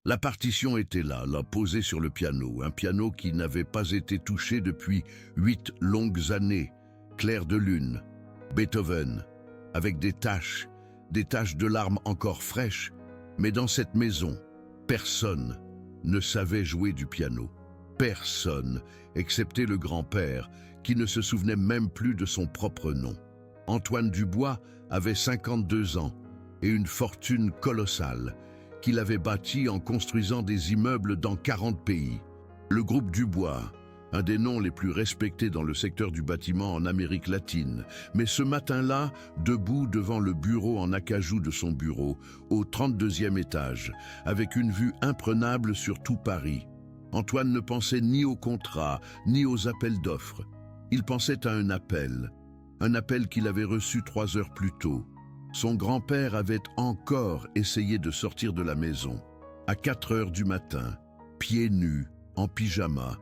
La partition était là, posée sur le piano, un piano qui n'avait pas été touché depuis 8 longues années, clair de lune, Beethoven, avec des taches de larmes encore fraîches, mais dans cette maison, personne ne savait jouer du piano. Personne, excepté le grand-père, qui ne se souvenait même plus de son propre nom. Antoine Dubois avait 52 ans et une fortune colossale qu'il avait bâtie en construisant des immeubles dans 40 pays. Le groupe Dubois, un des noms les plus respectés dans le secteur du bâtiment en Amérique latine. Mais ce matin-là, debout devant le bureau en acajou de son bureau, au 32e étage, avec une vue imprenable sur tout Paris, Antoine ne pensait ni au contrat, ni aux appels d'offres. Il pensait à un appel qu'il avait reçu 3 heures plus tôt. Son grand-père avait encore essayé de sortir de la maison. À 4 heures du matin, pieds nus, en pyjama,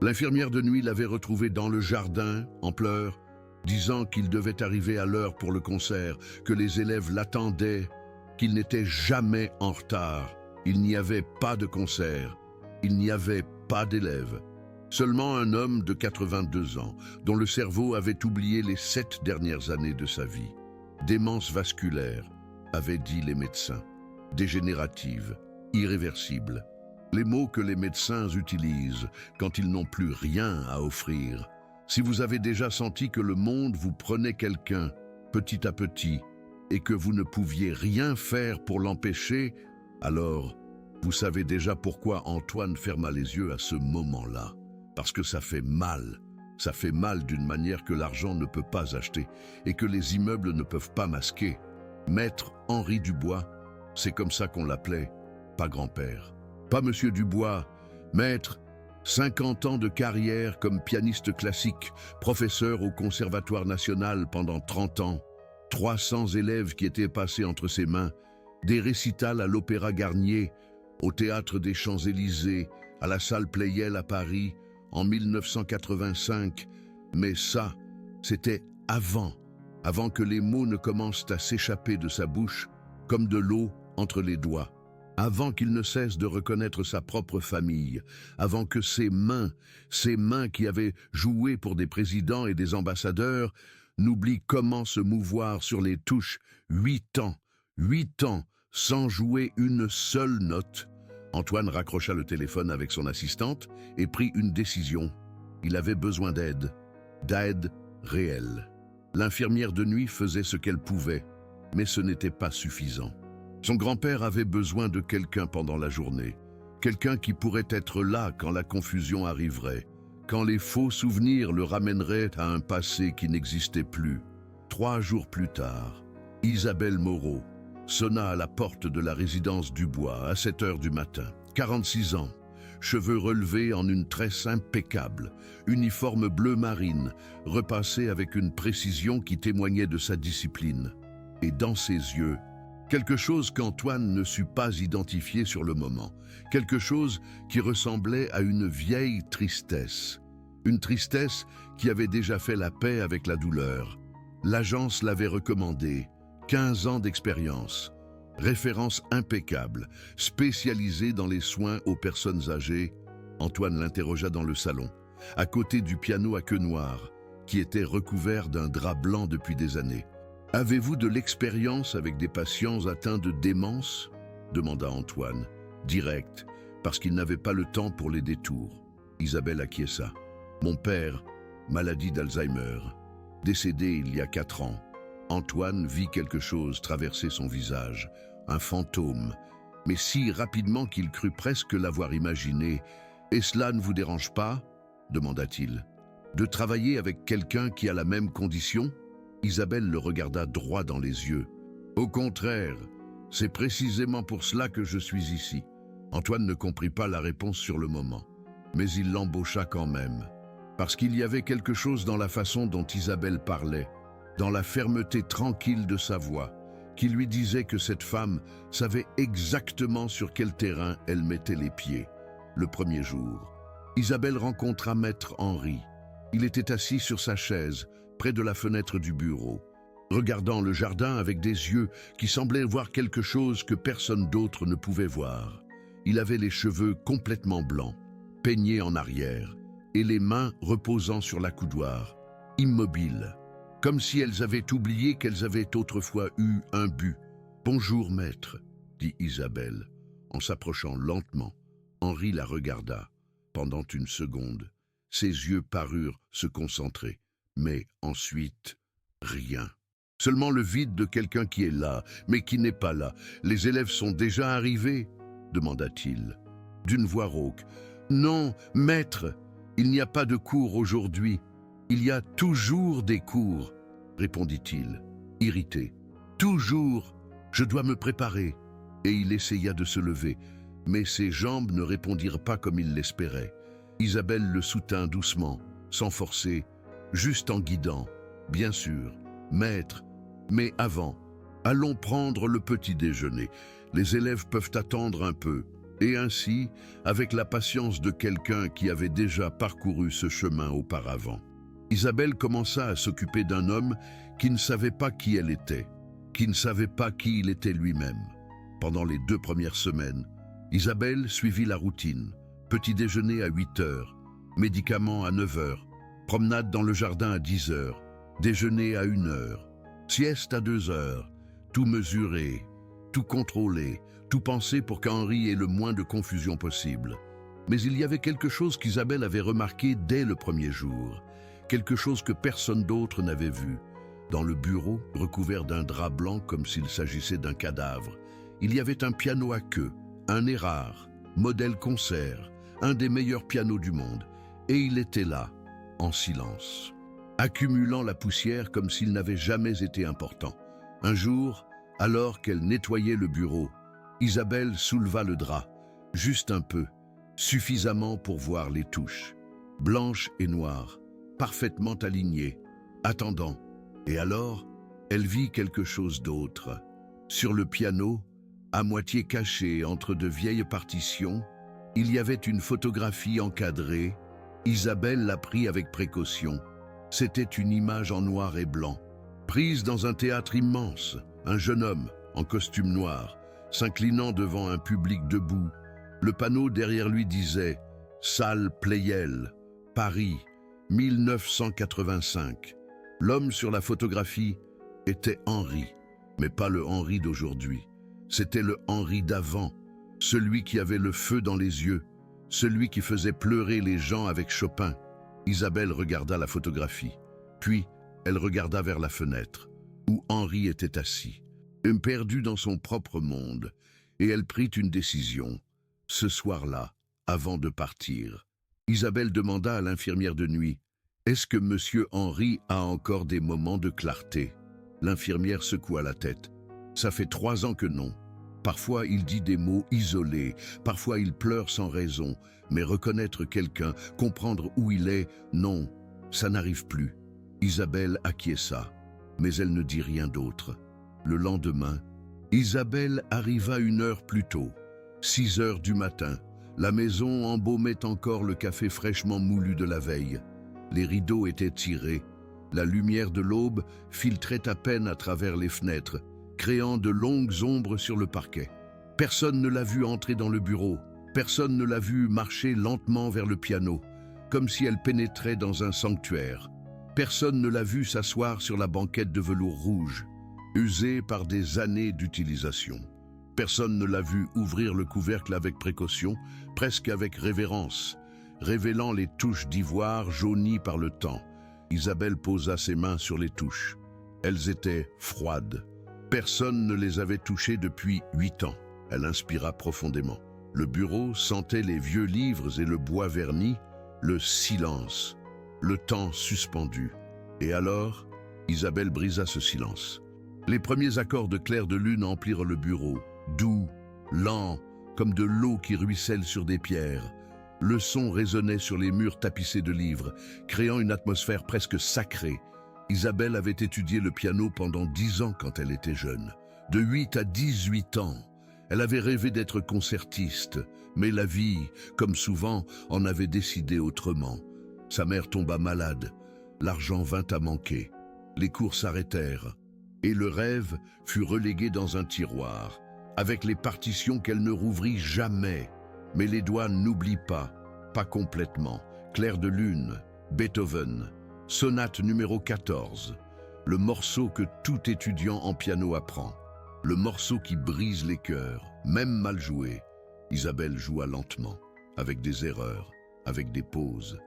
l'infirmière de nuit l'avait retrouvé dans le jardin, en pleurs, disant qu'il devait arriver à l'heure pour le concert, que les élèves l'attendaient, qu'il n'était jamais en retard. Il n'y avait pas de concert, il n'y avait pas d'élèves. Seulement un homme de 82 ans, dont le cerveau avait oublié les 7 dernières années de sa vie. Démence vasculaire, avaient dit les médecins. Dégénérative, irréversible. Les mots que les médecins utilisent quand ils n'ont plus rien à offrir. Si vous avez déjà senti que le monde vous prenait quelqu'un, petit à petit, et que vous ne pouviez rien faire pour l'empêcher, alors vous savez déjà pourquoi Antoine ferma les yeux à ce moment-là. Parce que ça fait mal. Ça fait mal d'une manière que l'argent ne peut pas acheter et que les immeubles ne peuvent pas masquer. Maître Henri Dubois, c'est comme ça qu'on l'appelait, pas grand-père. Pas Monsieur Dubois, maître, 50 ans de carrière comme pianiste classique, professeur au Conservatoire national pendant 30 ans, 300 élèves qui étaient passés entre ses mains, des récitals à l'Opéra Garnier, au Théâtre des Champs-Élysées, à la Salle Pleyel à Paris, en 1985, mais ça, c'était avant que les mots ne commencent à s'échapper de sa bouche comme de l'eau entre les doigts, avant qu'il ne cesse de reconnaître sa propre famille, avant que ses mains qui avaient joué pour des présidents et des ambassadeurs, n'oublient comment se mouvoir sur les touches 8 ans, sans jouer une seule note. Antoine raccrocha le téléphone avec son assistante et prit une décision. Il avait besoin d'aide réelle. L'infirmière de nuit faisait ce qu'elle pouvait, mais ce n'était pas suffisant. Son grand-père avait besoin de quelqu'un pendant la journée, quelqu'un qui pourrait être là quand la confusion arriverait, quand les faux souvenirs le ramèneraient à un passé qui n'existait plus. 3 jours plus tard, Isabelle Moreau sonna à la porte de la résidence Dubois à 7 heures du matin. 46 ans, cheveux relevés en une tresse impeccable, uniforme bleu marine, repassé avec une précision qui témoignait de sa discipline. Et dans ses yeux, quelque chose qu'Antoine ne sut pas identifier sur le moment, quelque chose qui ressemblait à une vieille tristesse. Une tristesse qui avait déjà fait la paix avec la douleur. L'agence l'avait recommandé. 15 ans d'expérience, référence impeccable, spécialisée dans les soins aux personnes âgées. Antoine l'interrogea dans le salon, à côté du piano à queue noire, qui était recouvert d'un drap blanc depuis des années. « Avez-vous de l'expérience avec des patients atteints de démence ?» demanda Antoine, direct, parce qu'il n'avait pas le temps pour les détours. Isabelle acquiesça. « Mon père, maladie d'Alzheimer, décédé il y a 4 ans. » Antoine vit quelque chose traverser son visage, un fantôme, mais si rapidement qu'il crut presque l'avoir imaginé. « Et cela ne vous dérange pas ?» demanda-t-il. « De travailler avec quelqu'un qui a la même condition ?» Isabelle le regarda droit dans les yeux. « Au contraire, c'est précisément pour cela que je suis ici. » Antoine ne comprit pas la réponse sur le moment, mais il l'embaucha quand même, parce qu'il y avait quelque chose dans la façon dont Isabelle parlait, dans la fermeté tranquille de sa voix, qui lui disait que cette femme savait exactement sur quel terrain elle mettait les pieds. Le premier jour, Isabelle rencontra Maître Henri. Il était assis sur sa chaise, près de la fenêtre du bureau, regardant le jardin avec des yeux qui semblaient voir quelque chose que personne d'autre ne pouvait voir. Il avait les cheveux complètement blancs, peignés en arrière, et les mains reposant sur l'accoudoir, immobiles, comme si elles avaient oublié qu'elles avaient autrefois eu un but. « Bonjour, maître », dit Isabelle, en s'approchant lentement. Henri la regarda. Pendant une seconde, ses yeux parurent se concentrer, mais ensuite, rien. Seulement le vide de quelqu'un qui est là, mais qui n'est pas là. « Les élèves sont déjà arrivés ?» demanda-t-il, d'une voix rauque. « Non, maître, il n'y a pas de cours aujourd'hui. Il y a toujours des cours, » répondit-il, irrité. « Toujours, je dois me préparer. » Et il essaya de se lever, mais ses jambes ne répondirent pas comme il l'espérait. Isabelle le soutint doucement, sans forcer, juste en guidant. « Bien sûr, maître, mais avant, allons prendre le petit déjeuner. Les élèves peuvent attendre un peu. » Et ainsi, avec la patience de quelqu'un qui avait déjà parcouru ce chemin auparavant, Isabelle commença à s'occuper d'un homme qui ne savait pas qui elle était, qui ne savait pas qui il était lui-même. Pendant les 2 premières semaines, Isabelle suivit la routine. Petit déjeuner à 8 heures, médicaments à 9 heures, promenade dans le jardin à 10 heures, déjeuner à 1 heure, sieste à 2 heures, tout mesuré, tout contrôlé, tout pensé pour qu'Henri ait le moins de confusion possible. Mais il y avait quelque chose qu'Isabelle avait remarqué dès le premier jour, quelque chose que personne d'autre n'avait vu. Dans le bureau, recouvert d'un drap blanc comme s'il s'agissait d'un cadavre, il y avait un piano à queue, un Erard, modèle concert, un des meilleurs pianos du monde, et il était là, en silence, accumulant la poussière comme s'il n'avait jamais été important. Un jour, alors qu'elle nettoyait le bureau, Isabelle souleva le drap, juste un peu, suffisamment pour voir les touches, blanches et noires, parfaitement alignées, attendant. Et alors, elle vit quelque chose d'autre. Sur le piano, à moitié caché entre de vieilles partitions, il y avait une photographie encadrée. Isabelle la prit avec précaution. C'était une image en noir et blanc, prise dans un théâtre immense, un jeune homme, en costume noir, s'inclinant devant un public debout. Le panneau derrière lui disait « Salle Pleyel, Paris, 1985 ». L'homme sur la photographie était Henri, mais pas le Henri d'aujourd'hui. C'était le Henri d'avant, celui qui avait le feu dans les yeux, celui qui faisait pleurer les gens avec Chopin. Isabelle regarda la photographie, puis elle regarda vers la fenêtre, où Henri était assis, perdu dans son propre monde, et elle prit une décision. Ce soir-là, avant de partir, Isabelle demanda à l'infirmière de nuit « Est-ce que Monsieur Henri a encore des moments de clarté ?» L'infirmière secoua la tête. « Ça fait 3 ans que non. Parfois il dit des mots isolés, parfois il pleure sans raison, mais reconnaître quelqu'un, comprendre où il est, non, ça n'arrive plus. » Isabelle acquiesça, mais elle ne dit rien d'autre. Le lendemain, Isabelle arriva 1 heure plus tôt, 6 heures du matin. La maison embaumait encore le café fraîchement moulu de la veille. Les rideaux étaient tirés. La lumière de l'aube filtrait à peine à travers les fenêtres, créant de longues ombres sur le parquet. Personne ne l'a vue entrer dans le bureau. Personne ne l'a vue marcher lentement vers le piano, comme si elle pénétrait dans un sanctuaire. Personne ne l'a vue s'asseoir sur la banquette de velours rouge, usée par des années d'utilisation. Personne ne l'a vue ouvrir le couvercle avec précaution, presque avec révérence, révélant les touches d'ivoire jaunies par le temps. Isabelle posa ses mains sur les touches. Elles étaient froides. Personne ne les avait touchées depuis 8 ans. Elle inspira profondément. Le bureau sentait les vieux livres et le bois verni, le silence, le temps suspendu. Et alors, Isabelle brisa ce silence. Les premiers accords de clair de lune emplirent le bureau, doux, lents, comme de l'eau qui ruisselle sur des pierres. Le son résonnait sur les murs tapissés de livres, créant une atmosphère presque sacrée. Isabelle avait étudié le piano pendant 10 ans quand elle était jeune. De 8 à 18 ans, elle avait rêvé d'être concertiste, mais la vie, comme souvent, en avait décidé autrement. Sa mère tomba malade, l'argent vint à manquer, les cours s'arrêtèrent, et le rêve fut relégué dans un tiroir. avec les partitions qu'elle ne rouvrit jamais. Mais les doigts n'oublient pas complètement. Clair de lune, Beethoven, sonate numéro 14, le morceau que tout étudiant en piano apprend, le morceau qui brise les cœurs, même mal joué. Isabelle joua lentement, avec des erreurs, avec des pauses.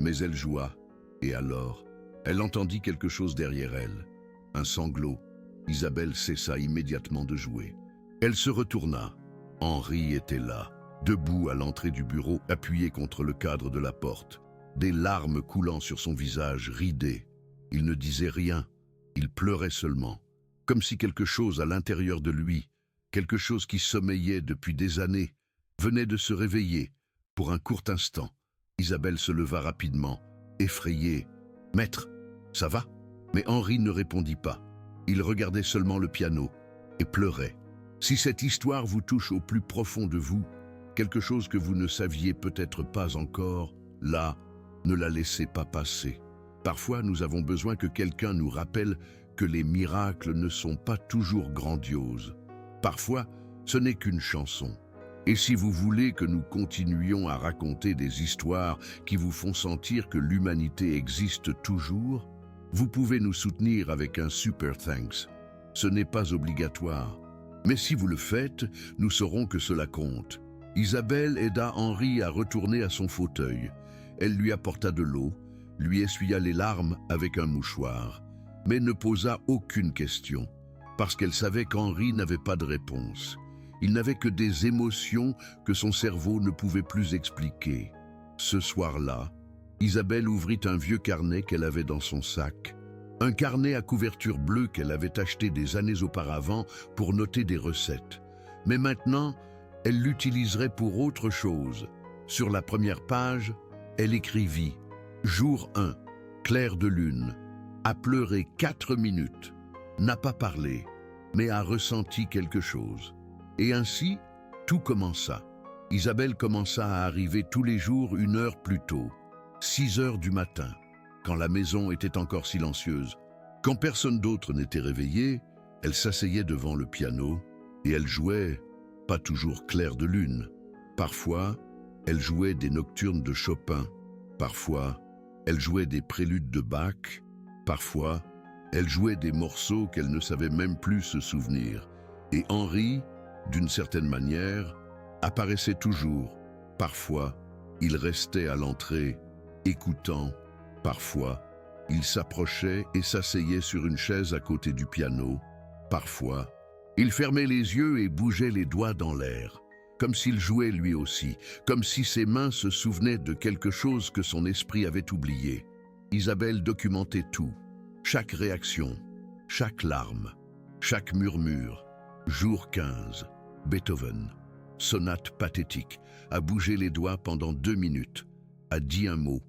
Mais elle joua, et alors, elle entendit quelque chose derrière elle, un sanglot. Isabelle cessa immédiatement de jouer. Elle se retourna. Henri était là, debout à l'entrée du bureau, appuyé contre le cadre de la porte, des larmes coulant sur son visage ridé. Il ne disait rien, il pleurait seulement, comme si quelque chose à l'intérieur de lui, quelque chose qui sommeillait depuis des années, venait de se réveiller. Pour un court instant, Isabelle se leva rapidement, effrayée. « Maître, ça va ?» Mais Henri ne répondit pas. Il regardait seulement le piano et pleurait. Si cette histoire vous touche au plus profond de vous, quelque chose que vous ne saviez peut-être pas encore, là, ne la laissez pas passer. Parfois, nous avons besoin que quelqu'un nous rappelle que les miracles ne sont pas toujours grandioses. Parfois, ce n'est qu'une chanson. Et si vous voulez que nous continuions à raconter des histoires qui vous font sentir que l'humanité existe toujours, vous pouvez nous soutenir avec un Super Thanks. Ce n'est pas obligatoire. Mais si vous le faites, nous saurons que cela compte. Isabelle aida Henri à retourner à son fauteuil. Elle lui apporta de l'eau, lui essuya les larmes avec un mouchoir, mais ne posa aucune question, parce qu'elle savait qu'Henri n'avait pas de réponse. Il n'avait que des émotions que son cerveau ne pouvait plus expliquer. Ce soir-là, Isabelle ouvrit un vieux carnet qu'elle avait dans son sac. Un carnet à couverture bleue qu'elle avait acheté des années auparavant pour noter des recettes. Mais maintenant, elle l'utiliserait pour autre chose. Sur la première page, elle écrivit « Jour 1, clair de lune, a pleuré 4 minutes, n'a pas parlé, mais a ressenti quelque chose. » Et ainsi, tout commença. Isabelle commença à arriver tous les jours 1 heure plus tôt, 6 heures du matin, quand la maison était encore silencieuse. Quand personne d'autre n'était réveillé, elle s'asseyait devant le piano et elle jouait, pas toujours clair de lune. Parfois, elle jouait des nocturnes de Chopin. Parfois, elle jouait des préludes de Bach. Parfois, elle jouait des morceaux qu'elle ne savait même plus se souvenir. Et Henri, d'une certaine manière, apparaissait toujours. Parfois, il restait à l'entrée, écoutant. Parfois, il s'approchait et s'asseyait sur une chaise à côté du piano. Parfois, il fermait les yeux et bougeait les doigts dans l'air, comme s'il jouait lui aussi, comme si ses mains se souvenaient de quelque chose que son esprit avait oublié. Isabelle documentait tout, chaque réaction, chaque larme, chaque murmure. Jour 15, Beethoven, sonate pathétique, a bougé les doigts pendant 2 minutes, a dit un mot,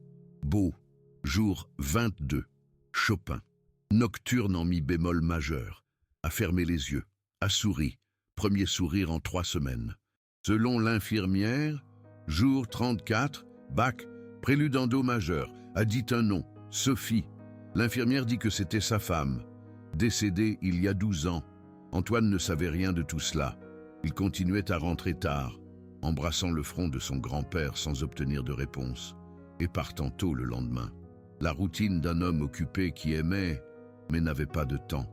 beau. Jour 22, Chopin, nocturne en mi bémol majeur, a fermé les yeux, a souri, premier sourire en 3 semaines. Selon l'infirmière, jour 34, Bach, prélude en do majeur, a dit un nom, Sophie. L'infirmière dit que c'était sa femme, décédée il y a 12 ans. Antoine ne savait rien de tout cela. Il continuait à rentrer tard, embrassant le front de son grand-père sans obtenir de réponse, et partant tôt le lendemain. La routine d'un homme occupé qui aimait, mais n'avait pas de temps.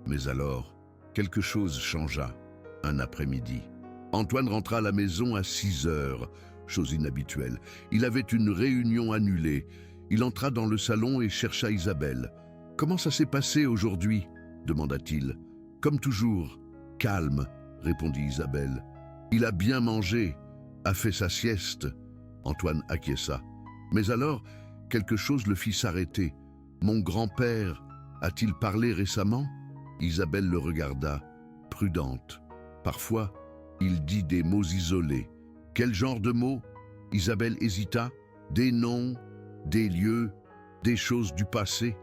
Mais alors, quelque chose changea, un après-midi. Antoine rentra à la maison à 6 heures, chose inhabituelle. Il avait une réunion annulée. Il entra dans le salon et chercha Isabelle. « Comment ça s'est passé aujourd'hui ?» demanda-t-il. « Comme toujours. Calme, » répondit Isabelle. « Il a bien mangé, a fait sa sieste. » Antoine acquiesça. Mais alors, quelque chose le fit s'arrêter. « Mon grand-père, a-t-il parlé récemment ?» Isabelle le regarda, prudente. Parfois, il dit des mots isolés. Quel genre de mots? Isabelle hésita. Des noms, des lieux, des choses du passé.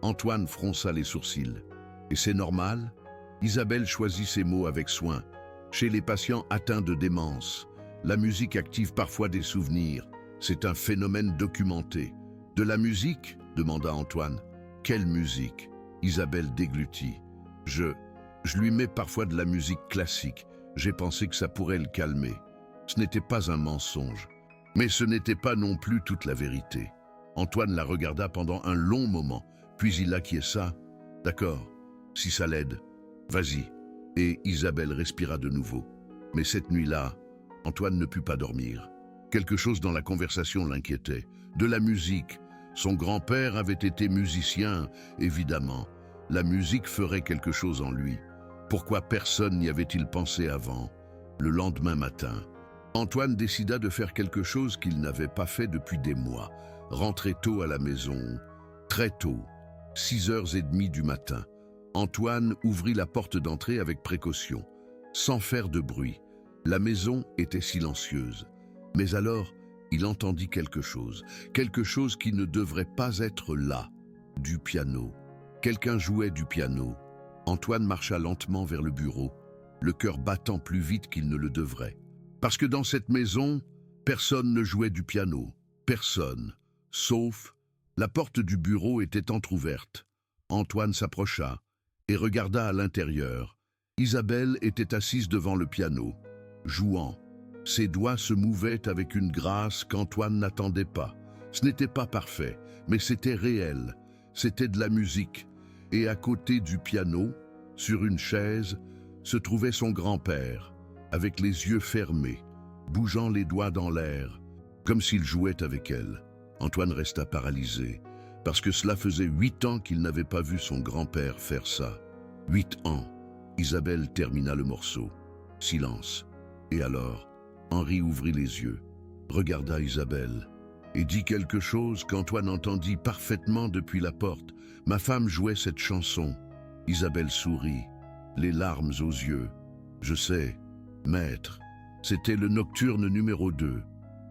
Antoine fronça les sourcils. Et c'est normal? Isabelle choisit ses mots avec soin. Chez les patients atteints de démence, la musique active parfois des souvenirs. C'est un phénomène documenté. De la musique? Demanda Antoine. Quelle musique? Isabelle déglutit. Je lui mets parfois de la musique classique, J'ai pensé que ça pourrait le calmer. Ce n'était pas un mensonge. Mais ce n'était pas non plus toute la vérité. Antoine la regarda pendant un long moment, puis il acquiesça. D'accord, si ça l'aide, vas-y. Et Isabelle respira de nouveau. Mais cette nuit-là, Antoine ne put pas dormir. Quelque chose dans la conversation l'inquiétait. De la musique. Son grand-père avait été musicien, évidemment. La musique ferait quelque chose en lui. Pourquoi personne n'y avait-il pensé avant? Le lendemain matin, Antoine décida de faire quelque chose qu'il n'avait pas fait depuis des mois. Rentrer tôt à la maison, très tôt, 6h30 du matin. Antoine ouvrit la porte d'entrée avec précaution, sans faire de bruit. La maison était silencieuse. Mais alors, il entendit quelque chose qui ne devrait pas être là, du piano. Quelqu'un jouait du piano. Antoine marcha lentement vers le bureau, le cœur battant plus vite qu'il ne le devrait. Parce que dans cette maison, personne ne jouait du piano. Personne. Sauf, la porte du bureau était entr'ouverte. Antoine s'approcha et regarda à l'intérieur. Isabelle était assise devant le piano, jouant. Ses doigts se mouvaient avec une grâce qu'Antoine n'attendait pas. Ce n'était pas parfait, mais c'était réel. C'était de la musique. Et à côté du piano, sur une chaise, se trouvait son grand-père, avec les yeux fermés, bougeant les doigts dans l'air, comme s'il jouait avec elle. Antoine resta paralysé, parce que cela faisait 8 ans qu'il n'avait pas vu son grand-père faire ça. 8 ans. Isabelle termina le morceau. Silence. Et alors, Henri ouvrit les yeux, regarda Isabelle, et dit quelque chose qu'Antoine entendit parfaitement depuis la porte. Ma femme jouait cette chanson. Isabelle sourit, les larmes aux yeux. Je sais, maître, c'était le nocturne numéro 2.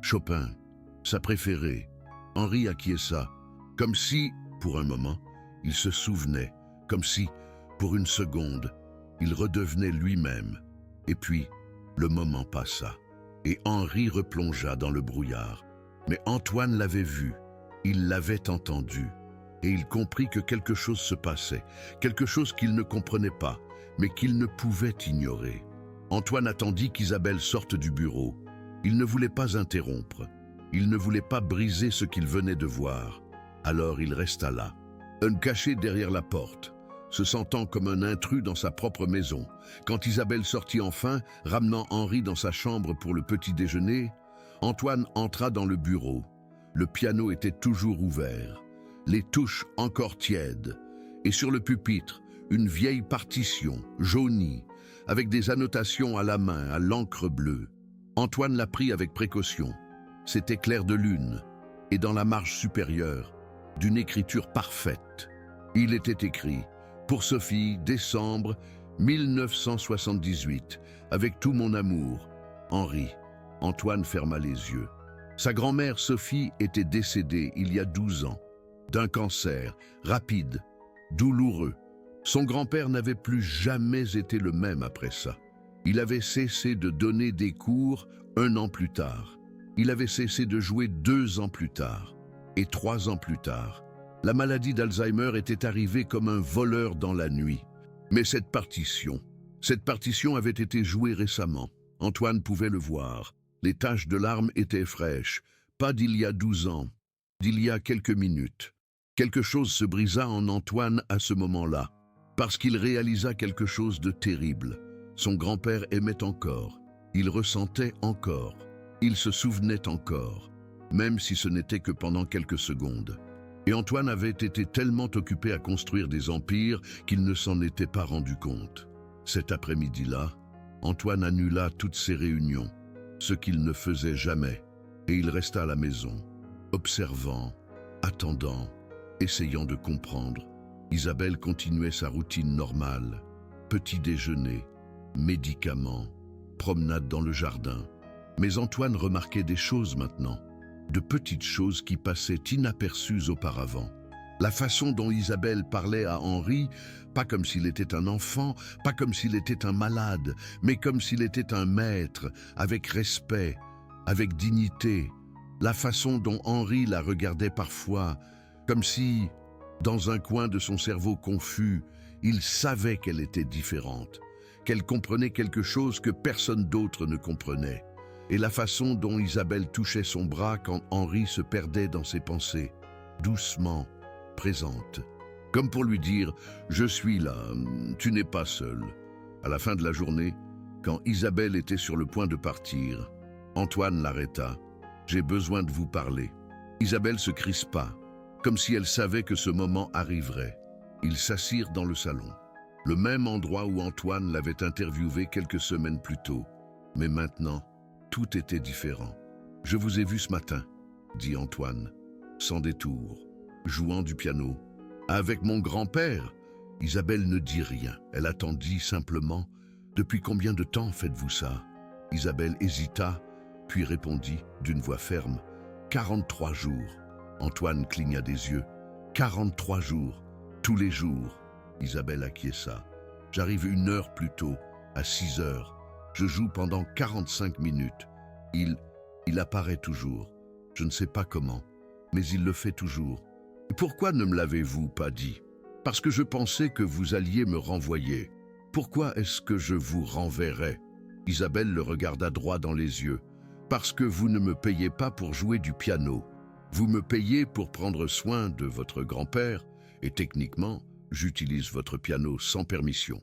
Chopin, sa préférée. Henri acquiesça, comme si, pour un moment, il se souvenait, comme si, pour une seconde, il redevenait lui-même. Et puis, le moment passa, et Henri replongea dans le brouillard. Mais Antoine l'avait vu, il l'avait entendu, et il comprit que quelque chose se passait, quelque chose qu'il ne comprenait pas, mais qu'il ne pouvait ignorer. Antoine attendit qu'Isabelle sorte du bureau. Il ne voulait pas interrompre, il ne voulait pas briser ce qu'il venait de voir. Alors il resta là, caché derrière la porte, se sentant comme un intrus dans sa propre maison. Quand Isabelle sortit enfin, ramenant Henri dans sa chambre pour le petit déjeuner, Antoine entra dans le bureau. Le piano était toujours ouvert, les touches encore tièdes, et sur le pupitre, une vieille partition, jaunie, avec des annotations à la main, à l'encre bleue. Antoine la prit avec précaution. C'était clair de lune, et dans la marge supérieure, d'une écriture parfaite. Il était écrit « Pour Sophie, décembre 1978, avec tout mon amour, Henri ». Antoine ferma les yeux. Sa grand-mère Sophie était décédée il y a 12 ans, d'un cancer, rapide, douloureux. Son grand-père n'avait plus jamais été le même après ça. Il avait cessé de donner des cours 1 an plus tard. Il avait cessé de jouer 2 ans plus tard. Et 3 ans plus tard, la maladie d'Alzheimer était arrivée comme un voleur dans la nuit. Mais cette partition avait été jouée récemment. Antoine pouvait le voir. Les taches de larmes étaient fraîches, pas d'il y a 12 ans, d'il y a quelques minutes. Quelque chose se brisa en Antoine à ce moment-là, parce qu'il réalisa quelque chose de terrible. Son grand-père aimait encore, il ressentait encore, il se souvenait encore, même si ce n'était que pendant quelques secondes. Et Antoine avait été tellement occupé à construire des empires qu'il ne s'en était pas rendu compte. Cet après-midi-là, Antoine annula toutes ses réunions, ce qu'il ne faisait jamais, et il resta à la maison, observant, attendant, essayant de comprendre. Isabelle continuait sa routine normale, petit déjeuner, médicaments, promenade dans le jardin. Mais Antoine remarquait des choses maintenant, de petites choses qui passaient inaperçues auparavant. La façon dont Isabelle parlait à Henri, pas comme s'il était un enfant, pas comme s'il était un malade, mais comme s'il était un maître, avec respect, avec dignité. La façon dont Henri la regardait parfois, comme si, dans un coin de son cerveau confus, il savait qu'elle était différente, qu'elle comprenait quelque chose que personne d'autre ne comprenait, et la façon dont Isabelle touchait son bras quand Henri se perdait dans ses pensées, doucement, présente, comme pour lui dire « Je suis là, tu n'es pas seul ». À la fin de la journée, quand Isabelle était sur le point de partir, Antoine l'arrêta. « J'ai besoin de vous parler ». Isabelle se crispa, comme si elle savait que ce moment arriverait. Ils s'assirent dans le salon, le même endroit où Antoine l'avait interviewé quelques semaines plus tôt. Mais maintenant, tout était différent. « Je vous ai vu ce matin », dit Antoine, sans détour, jouant du piano. « Avec mon grand-père ?» Isabelle ne dit rien. Elle attendit simplement. « Depuis combien de temps faites-vous ça ?» Isabelle hésita, puis répondit d'une voix ferme. « 43 jours. » Antoine cligna des yeux. « 43 jours, tous les jours. » Isabelle acquiesça. « J'arrive 1 heure plus tôt, à 6 heures. Je joue pendant 45 minutes. Il apparaît toujours. Je ne sais pas comment, mais il le fait toujours. Pourquoi ne me l'avez-vous pas dit ? Parce que je pensais que vous alliez me renvoyer. Pourquoi est-ce que je vous renverrais ? » Isabelle le regarda droit dans les yeux. « Parce que vous ne me payez pas pour jouer du piano. Vous me payez pour prendre soin de votre grand-père, et techniquement, j'utilise votre piano sans permission.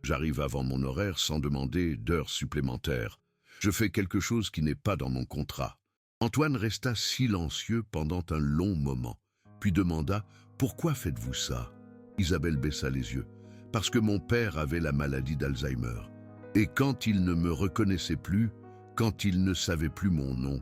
J'arrive avant mon horaire sans demander d'heures supplémentaires. Je fais quelque chose qui n'est pas dans mon contrat. » Antoine resta silencieux pendant un long moment, puis demanda « Pourquoi faites-vous ça ?» Isabelle baissa les yeux. « Parce que mon père avait la maladie d'Alzheimer. Et quand il ne me reconnaissait plus, quand il ne savait plus mon nom,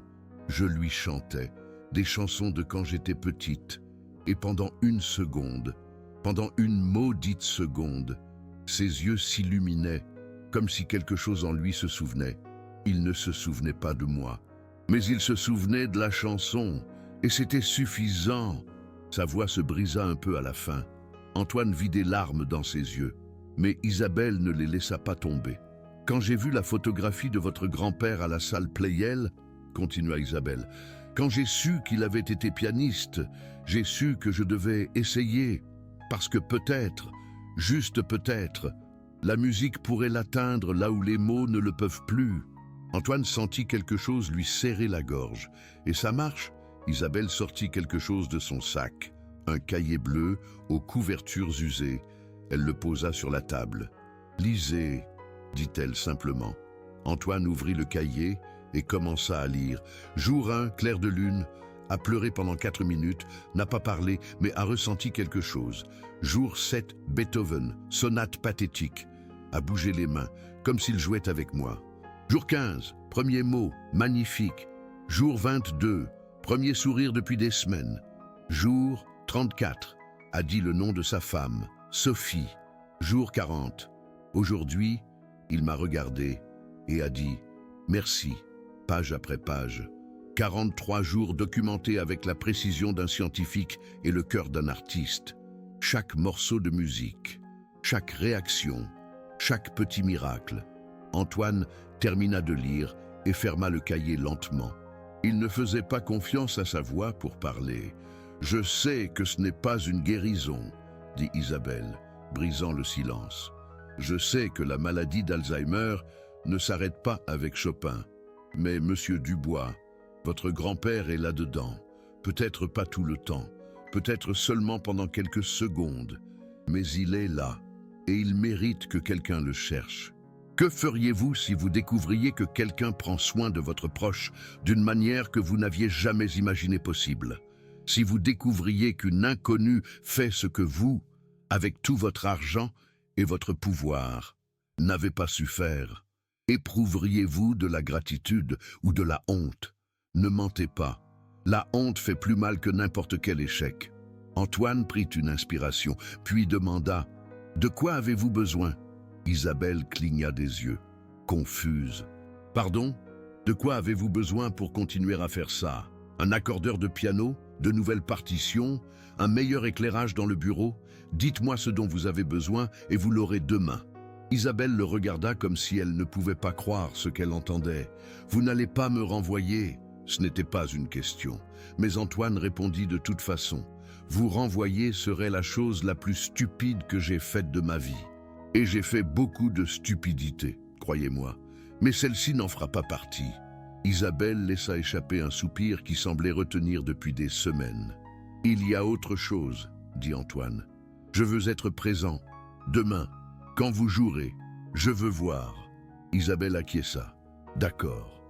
je lui chantais des chansons de quand j'étais petite. Et pendant 1 seconde, pendant 1 maudite seconde, ses yeux s'illuminaient, comme si quelque chose en lui se souvenait. Il ne se souvenait pas de moi, mais il se souvenait de la chanson, et c'était suffisant. » Sa voix se brisa un peu à la fin. Antoine vit des larmes dans ses yeux, mais Isabelle ne les laissa pas tomber. « Quand j'ai vu la photographie de votre grand-père à la salle Pleyel, » continua Isabelle, « quand j'ai su qu'il avait été pianiste, j'ai su que je devais essayer, parce que peut-être, juste peut-être, la musique pourrait l'atteindre là où les mots ne le peuvent plus. » Antoine sentit quelque chose lui serrer la gorge, et ça marche. Isabelle sortit quelque chose de son sac, un cahier bleu aux couvertures usées. Elle le posa sur la table. « Lisez », dit-elle simplement. Antoine ouvrit le cahier et commença à lire. Jour 1, clair de lune, a pleuré pendant 4 minutes, n'a pas parlé, mais a ressenti quelque chose. Jour 7, Beethoven, sonate pathétique, a bougé les mains, comme s'il jouait avec moi. Jour 15, premier mot, magnifique. Jour 22, premier sourire depuis des semaines. Jour 34, a dit le nom de sa femme, Sophie. Jour 40, aujourd'hui, il m'a regardé et a dit « Merci », page après page. 43 jours documentés avec la précision d'un scientifique et le cœur d'un artiste. Chaque morceau de musique, chaque réaction, chaque petit miracle. Antoine termina de lire et ferma le cahier lentement. Il ne faisait pas confiance à sa voix pour parler. « Je sais que ce n'est pas une guérison », dit Isabelle, brisant le silence. « Je sais que la maladie d'Alzheimer ne s'arrête pas avec Chopin. Mais Monsieur Dubois, votre grand-père est là-dedans. Peut-être pas tout le temps, peut-être seulement pendant quelques secondes. Mais il est là, et il mérite que quelqu'un le cherche. Que feriez-vous si vous découvriez que quelqu'un prend soin de votre proche d'une manière que vous n'aviez jamais imaginé possible? Si vous découvriez qu'une inconnue fait ce que vous, avec tout votre argent et votre pouvoir, n'avez pas su faire? Éprouveriez-vous de la gratitude ou de la honte? Ne mentez pas. La honte fait plus mal que n'importe quel échec. » Antoine prit une inspiration, puis demanda « De quoi avez-vous besoin ?» Isabelle cligna des yeux, confuse. « Pardon? De quoi avez-vous besoin pour continuer à faire ça? Un accordeur de piano? De nouvelles partitions? Un meilleur éclairage dans le bureau? Dites-moi ce dont vous avez besoin et vous l'aurez demain. » Isabelle le regarda comme si elle ne pouvait pas croire ce qu'elle entendait. « Vous n'allez pas me renvoyer ?» Ce n'était pas une question. Mais Antoine répondit de toute façon. « Vous renvoyer serait la chose la plus stupide que j'ai faite de ma vie. » Et j'ai fait beaucoup de stupidités, croyez-moi. Mais celle-ci n'en fera pas partie. Isabelle laissa échapper un soupir qui semblait retenir depuis des semaines. « Il y a autre chose, » dit Antoine. « Je veux être présent. Demain, quand vous jouerez, je veux voir. » Isabelle acquiesça. « D'accord.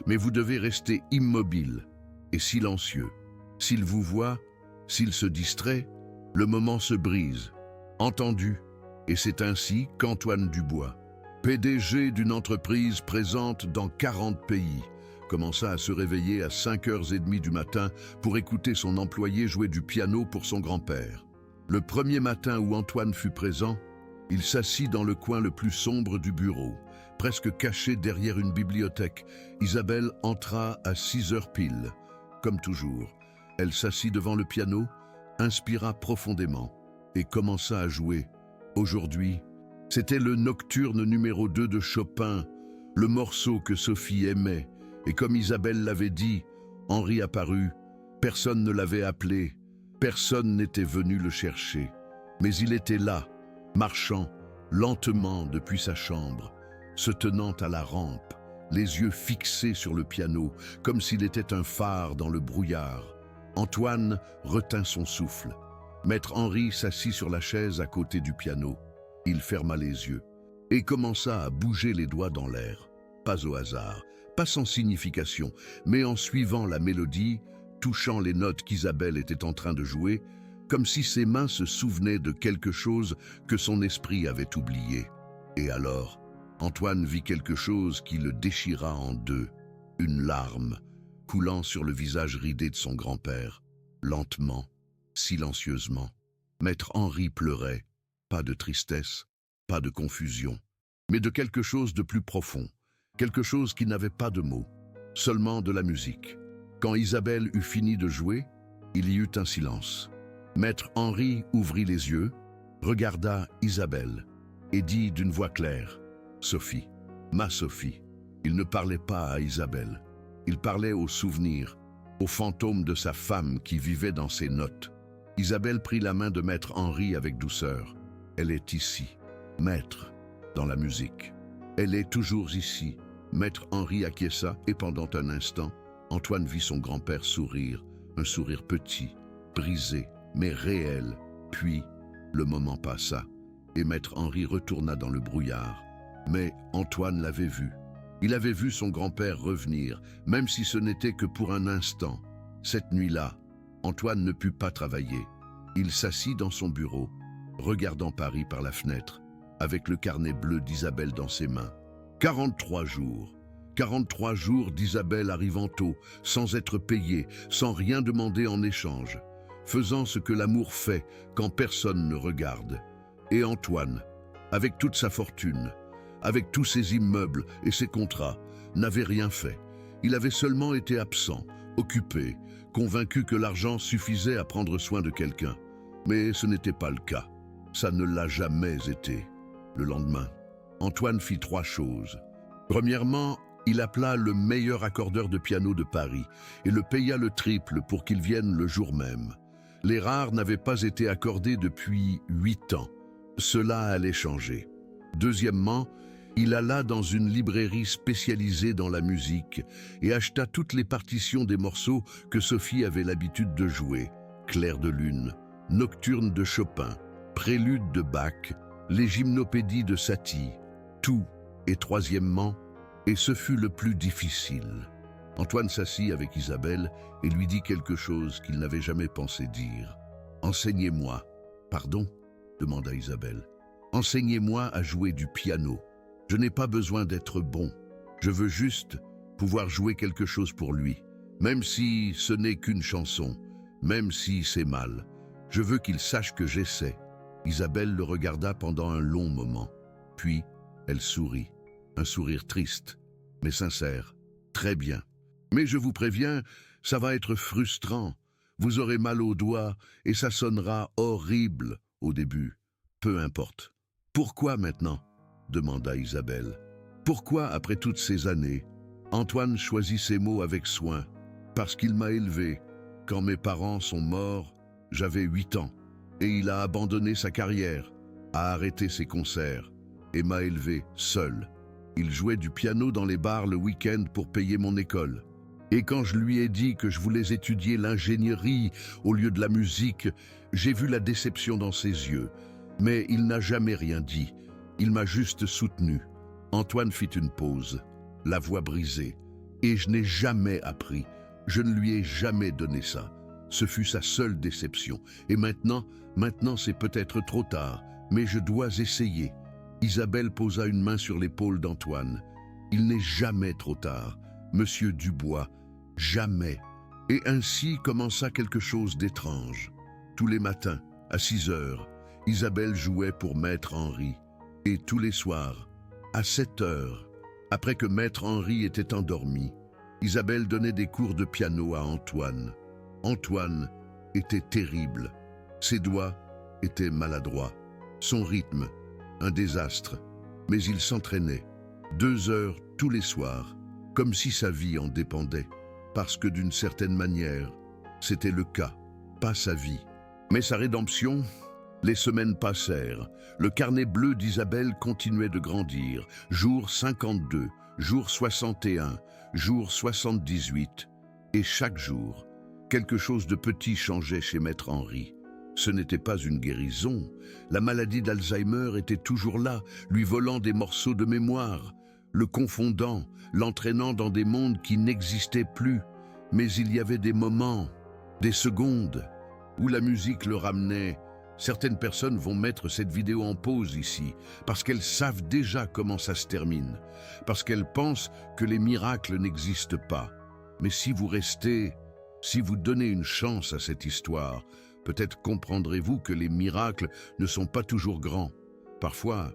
Mais vous devez rester immobile et silencieux. S'il vous voit, s'il se distrait, le moment se brise. Entendu? Et c'est ainsi qu'Antoine Dubois, PDG d'une entreprise présente dans 40 pays, commença à se réveiller à 5h30 du matin pour écouter son employé jouer du piano pour son grand-père. Le premier matin où Antoine fut présent, il s'assit dans le coin le plus sombre du bureau, presque caché derrière une bibliothèque. Isabelle entra à 6h pile. Comme toujours, elle s'assit devant le piano, inspira profondément et commença à jouer. Aujourd'hui, c'était le nocturne numéro 2 de Chopin, le morceau que Sophie aimait. Et comme Isabelle l'avait dit, Henri apparut. Personne ne l'avait appelé, personne n'était venu le chercher. Mais il était là, marchant lentement depuis sa chambre, se tenant à la rampe, les yeux fixés sur le piano, comme s'il était un phare dans le brouillard. Antoine retint son souffle. Maître Henri s'assit sur la chaise à côté du piano. Il ferma les yeux et commença à bouger les doigts dans l'air, pas au hasard, pas sans signification, mais en suivant la mélodie, touchant les notes qu'Isabelle était en train de jouer, comme si ses mains se souvenaient de quelque chose que son esprit avait oublié. Et alors, Antoine vit quelque chose qui le déchira en deux, une larme coulant sur le visage ridé de son grand-père, lentement, silencieusement. Maître Henri pleurait, pas de tristesse, pas de confusion, mais de quelque chose de plus profond, quelque chose qui n'avait pas de mots, seulement de la musique. Quand Isabelle eut fini de jouer, il y eut un silence. Maître Henri ouvrit les yeux, regarda Isabelle et dit d'une voix claire, « Sophie, ma Sophie. » Il ne parlait pas à Isabelle, il parlait au souvenir, au fantôme de sa femme qui vivait dans ses notes. Isabelle prit la main de Maître Henri avec douceur. « Elle est ici, maître, dans la musique. Elle est toujours ici. » Maître Henri acquiesça et pendant un instant, Antoine vit son grand-père sourire, un sourire petit, brisé, mais réel. Puis, le moment passa et Maître Henri retourna dans le brouillard. Mais Antoine l'avait vu. Il avait vu son grand-père revenir, même si ce n'était que pour un instant. Cette nuit-là, Antoine ne put pas travailler. Il s'assit dans son bureau, regardant Paris par la fenêtre, avec le carnet bleu d'Isabelle dans ses mains. 43 jours. 43 jours d'Isabelle arrivant tôt, sans être payée, sans rien demander en échange, faisant ce que l'amour fait quand personne ne regarde. Et Antoine, avec toute sa fortune, avec tous ses immeubles et ses contrats, n'avait rien fait. Il avait seulement été absent, occupé, convaincu que l'argent suffisait à prendre soin de quelqu'un. Mais ce n'était pas le cas. Ça ne l'a jamais été. Le lendemain, Antoine fit 3 choses. Premièrement, il appela le meilleur accordeur de piano de Paris et le paya le triple pour qu'il vienne le jour même. Les rares n'avaient pas été accordés depuis 8 ans. Cela allait changer. Deuxièmement, il alla dans une librairie spécialisée dans la musique et acheta toutes les partitions des morceaux que Sophie avait l'habitude de jouer. Clair de lune, Nocturne de Chopin, Prélude de Bach, les gymnopédies de Satie, tout. Et troisièmement, et ce fut le plus difficile, Antoine s'assit avec Isabelle et lui dit quelque chose qu'il n'avait jamais pensé dire. « Enseignez-moi. »« Pardon ?» demanda Isabelle. « Enseignez-moi à jouer du piano. Je n'ai pas besoin d'être bon. Je veux juste pouvoir jouer quelque chose pour lui, même si ce n'est qu'une chanson, même si c'est mal. Je veux qu'il sache que j'essaie. » Isabelle le regarda pendant un long moment. Puis, elle sourit. Un sourire triste, mais sincère. « Très bien. Mais je vous préviens, ça va être frustrant. Vous aurez mal aux doigts et ça sonnera horrible au début. Peu importe. »« Pourquoi maintenant ?» demanda Isabelle. « Pourquoi après toutes ces années ?» Antoine choisit ses mots avec soin. « Parce qu'il m'a élevé. Quand mes parents sont morts, j'avais 8 ans. Et il a abandonné sa carrière, a arrêté ses concerts. et m'a élevé seul. Il jouait du piano dans les bars le week-end pour payer mon école. Et quand je lui ai dit que je voulais étudier l'ingénierie au lieu de la musique, j'ai vu la déception dans ses yeux. Mais il n'a jamais rien dit. Il m'a juste soutenu. Antoine fit une pause, la voix brisée. Et je n'ai jamais appris. Je ne lui ai jamais donné ça. Ce fut sa seule déception. Et maintenant c'est peut-être trop tard, mais je dois essayer. Isabelle posa une main sur l'épaule d'Antoine. Il n'est jamais trop tard, Monsieur Dubois, jamais. Et ainsi commença quelque chose d'étrange. Tous les matins, à 6 heures, Isabelle jouait pour Maître Henri. Et tous les soirs, à 7 heures, après que Maître Henri était endormi, Isabelle donnait des cours de piano à Antoine. Antoine était terrible. Ses doigts étaient maladroits. Son rythme, un désastre. Mais il s'entraînait. 2 heures tous les soirs, comme si sa vie en dépendait. Parce que d'une certaine manière, c'était le cas, pas sa vie. Mais sa rédemption, les semaines passèrent. Le carnet bleu d'Isabelle continuait de grandir. Jour 52, jour 61, jour 78. Et chaque jour, quelque chose de petit changeait chez Maître Henri. Ce n'était pas une guérison. La maladie d'Alzheimer était toujours là, lui volant des morceaux de mémoire, le confondant, l'entraînant dans des mondes qui n'existaient plus. Mais il y avait des moments, des secondes, où la musique le ramenait. Certaines personnes vont mettre cette vidéo en pause ici, parce qu'elles savent déjà comment ça se termine, parce qu'elles pensent que les miracles n'existent pas. Mais si vous restez, si vous donnez une chance à cette histoire, peut-être comprendrez-vous que les miracles ne sont pas toujours grands. Parfois,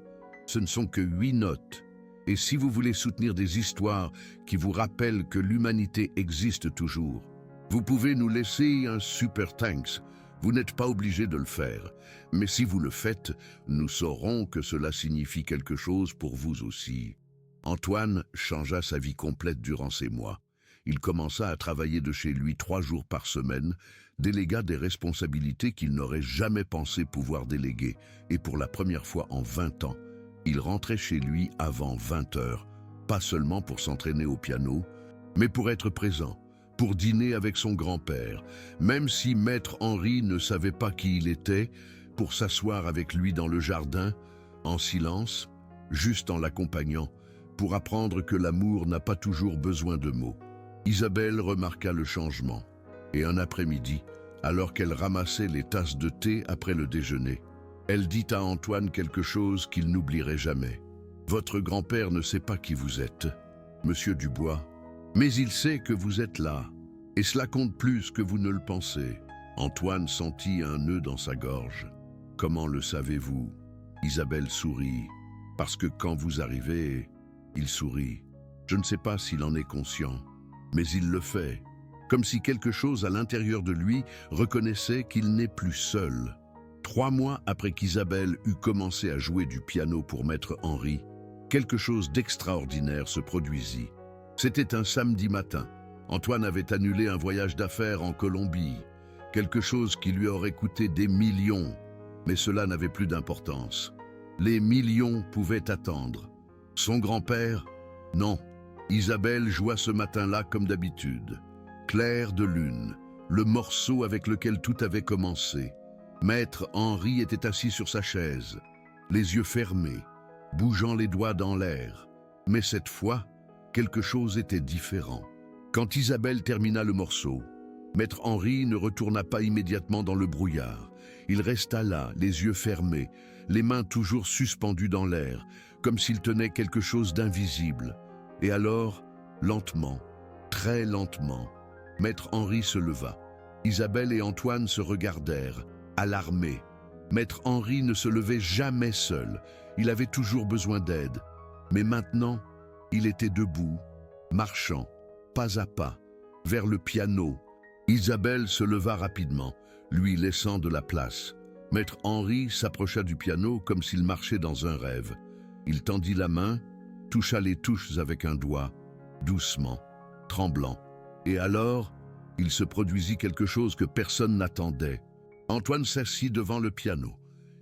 ce ne sont que 8 notes. Et si vous voulez soutenir des histoires qui vous rappellent que l'humanité existe toujours, vous pouvez nous laisser un super thanks. Vous n'êtes pas obligé de le faire. Mais si vous le faites, nous saurons que cela signifie quelque chose pour vous aussi. Antoine changea sa vie complète durant ces mois. Il commença à travailler de chez lui 3 jours par semaine, délégua des responsabilités qu'il n'aurait jamais pensé pouvoir déléguer, et pour la première fois en 20 ans, il rentrait chez lui avant 20 heures, pas seulement pour s'entraîner au piano, mais pour être présent, pour dîner avec son grand-père, même si Maître Henri ne savait pas qui il était, pour s'asseoir avec lui dans le jardin, en silence, juste en l'accompagnant, pour apprendre que l'amour n'a pas toujours besoin de mots. Isabelle remarqua le changement, et un après-midi, alors qu'elle ramassait les tasses de thé après le déjeuner, elle dit à Antoine quelque chose qu'il n'oublierait jamais. « Votre grand-père ne sait pas qui vous êtes, Monsieur Dubois, mais il sait que vous êtes là, et cela compte plus que vous ne le pensez. » Antoine sentit un nœud dans sa gorge. « Comment le savez-vous » Isabelle sourit. « Parce que quand vous arrivez, il sourit. Je ne sais pas s'il en est conscient, mais il le fait, comme si quelque chose à l'intérieur de lui reconnaissait qu'il n'est plus seul. » 3 mois après qu'Isabelle eut commencé à jouer du piano pour Maître Henri, quelque chose d'extraordinaire se produisit. C'était un samedi matin. Antoine avait annulé un voyage d'affaires en Colombie, quelque chose qui lui aurait coûté des millions, mais cela n'avait plus d'importance. Les millions pouvaient attendre. Son grand-père? Non. Isabelle joua ce matin-là comme d'habitude. Clair de lune, le morceau avec lequel tout avait commencé. Maître Henri était assis sur sa chaise, les yeux fermés, bougeant les doigts dans l'air. Mais cette fois, quelque chose était différent. Quand Isabelle termina le morceau, Maître Henri ne retourna pas immédiatement dans le brouillard. Il resta là, les yeux fermés, les mains toujours suspendues dans l'air, comme s'il tenait quelque chose d'invisible. Et alors, lentement, très lentement, Maître Henri se leva. Isabelle et Antoine se regardèrent, alarmés. Maître Henri ne se levait jamais seul. Il avait toujours besoin d'aide. Mais maintenant, il était debout, marchant, pas à pas, vers le piano. Isabelle se leva rapidement, lui laissant de la place. Maître Henri s'approcha du piano comme s'il marchait dans un rêve. Il tendit la main, toucha les touches avec un doigt, doucement, tremblant. Et alors, il se produisit quelque chose que personne n'attendait. Antoine s'assit devant le piano.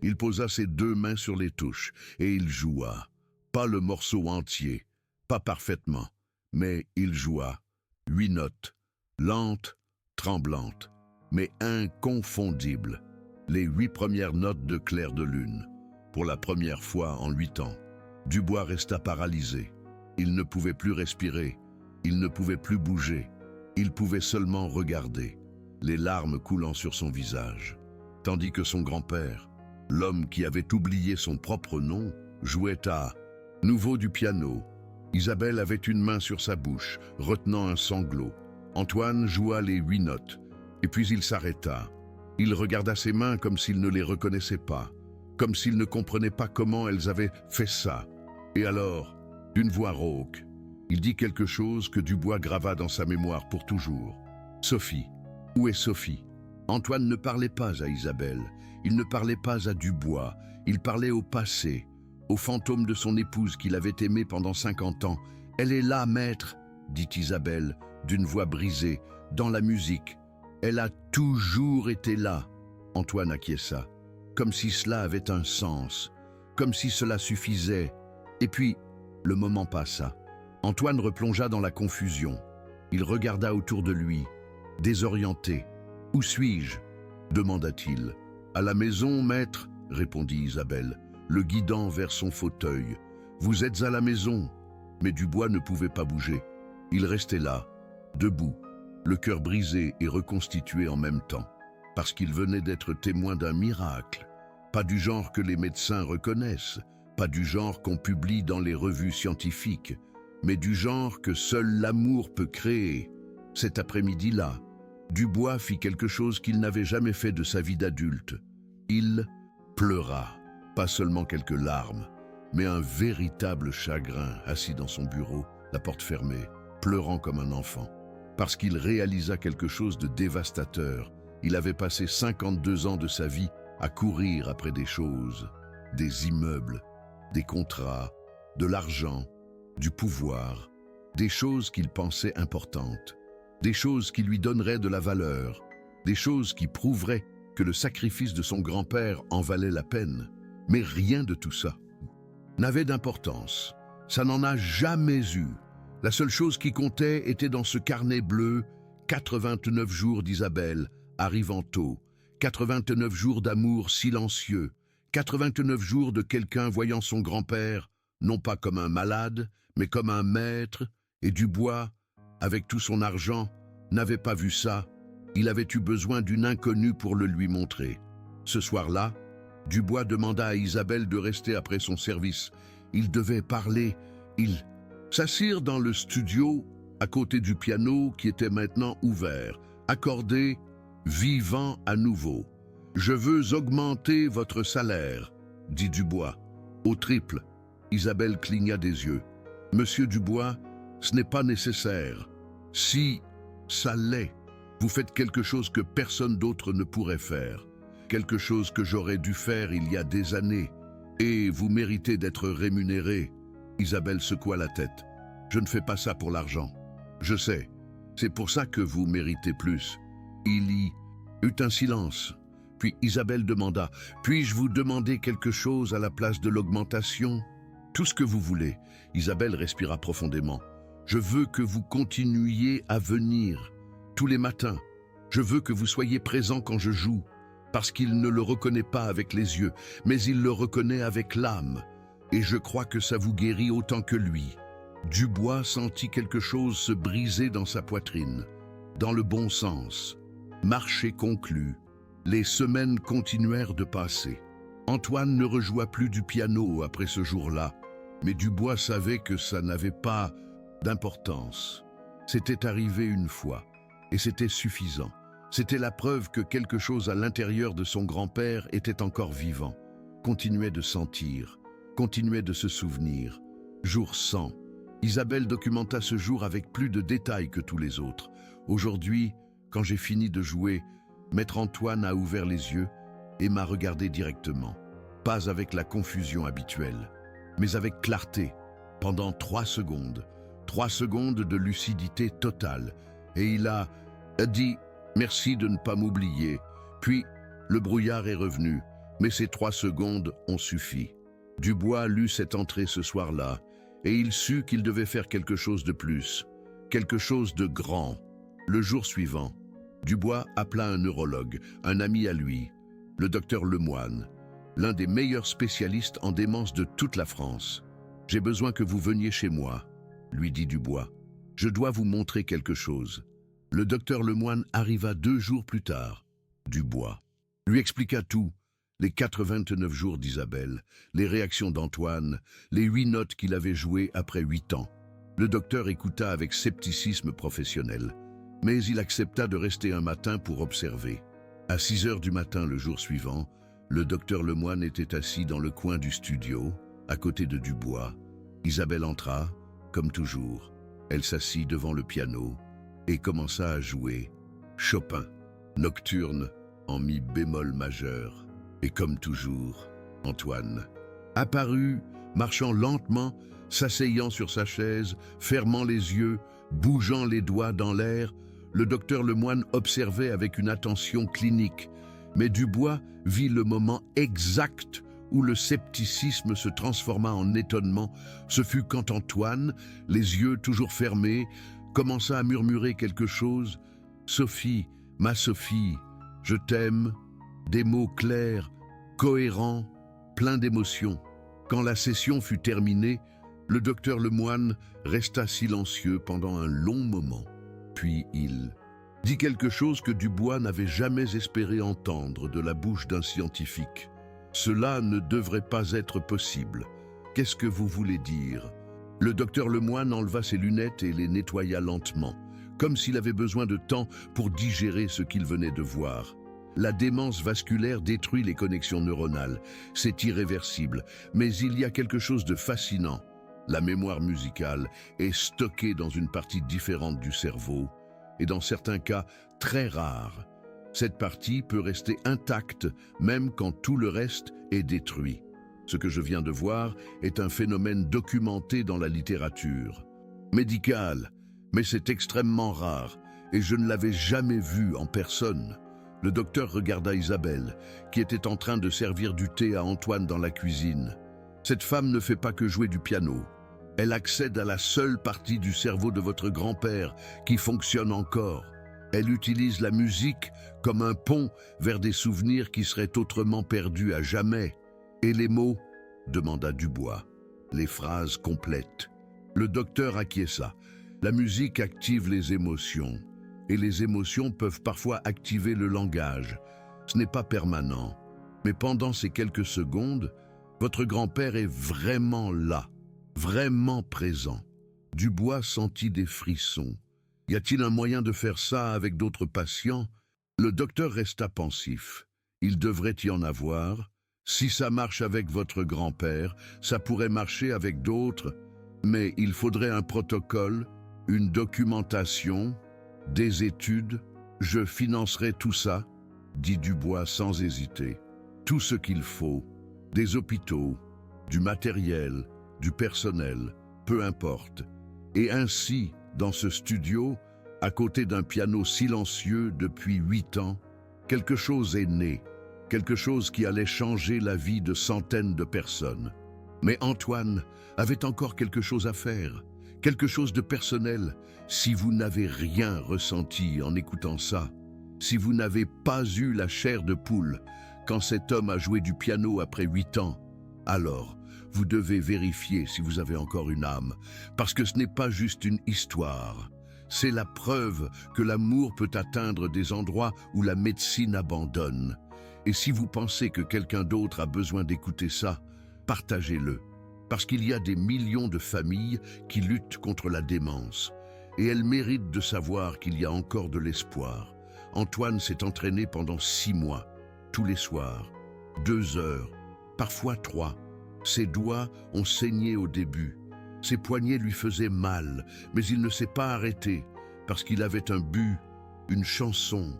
Il posa ses 2 mains sur les touches et il joua. Pas le morceau entier, pas parfaitement, mais il joua. 8 notes, lentes, tremblantes, mais inconfondibles. Les 8 premières notes de Clair de Lune. Pour la première fois en 8 ans, Dubois resta paralysé. Il ne pouvait plus respirer, il ne pouvait plus bouger, il pouvait seulement regarder, les larmes coulant sur son visage, tandis que son grand-père, l'homme qui avait oublié son propre nom, jouait à nouveau du piano. Isabelle avait une main sur sa bouche, retenant un sanglot. Antoine joua les 8 notes, et puis il s'arrêta. Il regarda ses mains comme s'il ne les reconnaissait pas, comme s'il ne comprenait pas comment elles avaient fait ça. Et alors, d'une voix rauque, il dit quelque chose que Dubois grava dans sa mémoire pour toujours. « Sophie, où est Sophie ?» Antoine ne parlait pas à Isabelle, il ne parlait pas à Dubois, il parlait au passé, au fantôme de son épouse qu'il avait aimée pendant 50 ans. « Elle est là, maître !» dit Isabelle, d'une voix brisée, dans la musique. « Elle a toujours été là !» Antoine acquiesça, comme si cela avait un sens, comme si cela suffisait. Et puis, le moment passa. Antoine replongea dans la confusion. Il regarda autour de lui, désorienté. « Où suis-je » demanda-t-il. « À la maison, maître » répondit Isabelle, le guidant vers son fauteuil. « Vous êtes à la maison » Mais Dubois ne pouvait pas bouger. Il restait là, debout, le cœur brisé et reconstitué en même temps, parce qu'il venait d'être témoin d'un miracle. Pas du genre que les médecins reconnaissent, pas du genre qu'on publie dans les revues scientifiques, mais du genre que seul l'amour peut créer. Cet après-midi-là, Dubois fit quelque chose qu'il n'avait jamais fait de sa vie d'adulte. Il pleura, pas seulement quelques larmes, mais un véritable chagrin, assis dans son bureau, la porte fermée, pleurant comme un enfant. Parce qu'il réalisa quelque chose de dévastateur. Il avait passé 52 ans de sa vie à courir après des choses, des immeubles, des contrats, de l'argent, du pouvoir, des choses qu'il pensait importantes, des choses qui lui donneraient de la valeur, des choses qui prouveraient que le sacrifice de son grand-père en valait la peine. Mais rien de tout ça n'avait d'importance. Ça n'en a jamais eu. La seule chose qui comptait était dans ce carnet bleu, 89 jours d'Isabelle, arrivant tôt, 89 jours d'amour silencieux, 89 jours de quelqu'un voyant son grand-père, non pas comme un malade, mais comme un maître, et Dubois, avec tout son argent, n'avait pas vu ça. Il avait eu besoin d'une inconnue pour le lui montrer. Ce soir-là, Dubois demanda à Isabelle de rester après son service. Il devait parler. Ils s'assirent dans le studio, à côté du piano qui était maintenant ouvert, accordé, vivant à nouveau. « Je veux augmenter votre salaire, » dit Dubois. « Au triple. » Isabelle cligna des yeux. « Monsieur Dubois, ce n'est pas nécessaire. Si ça l'est, vous faites quelque chose que personne d'autre ne pourrait faire, quelque chose que j'aurais dû faire il y a des années, et vous méritez d'être rémunéré. » Isabelle secoua la tête. « Je ne fais pas ça pour l'argent. Je sais, c'est pour ça que vous méritez plus. » Il y eut un silence. Puis Isabelle demanda, « Puis-je vous demander quelque chose à la place de l'augmentation ?»« Tout ce que vous voulez. » Isabelle respira profondément. « Je veux que vous continuiez à venir, tous les matins. Je veux que vous soyez présent quand je joue, parce qu'il ne le reconnaît pas avec les yeux, mais il le reconnaît avec l'âme. Et je crois que ça vous guérit autant que lui. » Dubois sentit quelque chose se briser dans sa poitrine, dans le bon sens. Marché conclu. Les semaines continuèrent de passer. Antoine ne rejoua plus du piano après ce jour-là, mais Dubois savait que ça n'avait pas d'importance. C'était arrivé une fois, et c'était suffisant. C'était la preuve que quelque chose à l'intérieur de son grand-père était encore vivant, continuait de sentir, continuait de se souvenir. Jour 100. Isabelle documenta ce jour avec plus de détails que tous les autres. Aujourd'hui, quand j'ai fini de jouer, Maître Antoine a ouvert les yeux et m'a regardé directement, pas avec la confusion habituelle, mais avec clarté, pendant 3 secondes. 3 secondes de lucidité totale. Et il a dit « Merci de ne pas m'oublier ». Puis, le brouillard est revenu. Mais ces 3 secondes ont suffi. Dubois lut cette entrée ce soir-là, et il sut qu'il devait faire quelque chose de plus, quelque chose de grand. Le jour suivant, Dubois appela un neurologue, un ami à lui, le docteur Lemoine, l'un des meilleurs spécialistes en démence de toute la France. « J'ai besoin que vous veniez chez moi », lui dit Dubois. « Je dois vous montrer quelque chose. » Le docteur Lemoine arriva 2 jours plus tard. Dubois lui expliqua tout, les 89 jours d'Isabelle, les réactions d'Antoine, les 8 notes qu'il avait jouées après 8 ans. Le docteur écouta avec scepticisme professionnel, mais il accepta de rester un matin pour observer. À 6 heures du matin le jour suivant, le docteur Lemoine était assis dans le coin du studio, à côté de Dubois. Isabelle entra, comme toujours. Elle s'assit devant le piano et commença à jouer Chopin, nocturne en mi bémol majeur. Et comme toujours, Antoine apparut, marchant lentement, s'asseyant sur sa chaise, fermant les yeux, bougeant les doigts dans l'air. Le docteur Lemoine observait avec une attention clinique, mais Dubois vit le moment exact où le scepticisme se transforma en étonnement. Ce fut quand Antoine, les yeux toujours fermés, commença à murmurer quelque chose. « Sophie, ma Sophie, je t'aime », des mots clairs, cohérents, pleins d'émotion. Quand la session fut terminée, le docteur Lemoine resta silencieux pendant un long moment. Puis il dit quelque chose que Dubois n'avait jamais espéré entendre de la bouche d'un scientifique. « Cela ne devrait pas être possible. Qu'est-ce que vous voulez dire ?» Le docteur Lemoine enleva ses lunettes et les nettoya lentement, comme s'il avait besoin de temps pour digérer ce qu'il venait de voir. La démence vasculaire détruit les connexions neuronales. C'est irréversible, mais il y a quelque chose de fascinant. La mémoire musicale est stockée dans une partie différente du cerveau, et dans certains cas très rares. Cette partie peut rester intacte même quand tout le reste est détruit. Ce que je viens de voir est un phénomène documenté dans la littérature médicale, mais c'est extrêmement rare et je ne l'avais jamais vu en personne. Le docteur regarda Isabelle, qui était en train de servir du thé à Antoine dans la cuisine. Cette femme ne fait pas que jouer du piano. Elle accède à la seule partie du cerveau de votre grand-père qui fonctionne encore. Elle utilise la musique comme un pont vers des souvenirs qui seraient autrement perdus à jamais. « Et les mots ?» demanda Dubois. « Les phrases complètes. » Le docteur acquiesça. La musique active les émotions, et les émotions peuvent parfois activer le langage. Ce n'est pas permanent, mais pendant ces quelques secondes, votre grand-père est vraiment là, vraiment présent. Dubois sentit des frissons. Y a-t-il un moyen de faire ça avec d'autres patients? Le docteur resta pensif. Il devrait y en avoir. Si ça marche avec votre grand-père, ça pourrait marcher avec d'autres, mais il faudrait un protocole, une documentation, des études. Je financerai tout ça, dit Dubois sans hésiter. Tout ce qu'il faut, des hôpitaux, du matériel, du personnel, peu importe. Et ainsi, dans ce studio, à côté d'un piano silencieux depuis 8 ans, quelque chose est né, quelque chose qui allait changer la vie de centaines de personnes. Mais Antoine avait encore quelque chose à faire, quelque chose de personnel. Si vous n'avez rien ressenti en écoutant ça, si vous n'avez pas eu la chair de poule quand cet homme a joué du piano après 8 ans, alors vous devez vérifier si vous avez encore une âme, parce que ce n'est pas juste une histoire. C'est la preuve que l'amour peut atteindre des endroits où la médecine abandonne. Et si vous pensez que quelqu'un d'autre a besoin d'écouter ça, partagez-le. Parce qu'il y a des millions de familles qui luttent contre la démence. Et elles méritent de savoir qu'il y a encore de l'espoir. Antoine s'est entraîné pendant 6 mois, tous les soirs, 2 heures, parfois 3. Ses doigts ont saigné au début. Ses poignets lui faisaient mal, mais il ne s'est pas arrêté, parce qu'il avait un but, une chanson,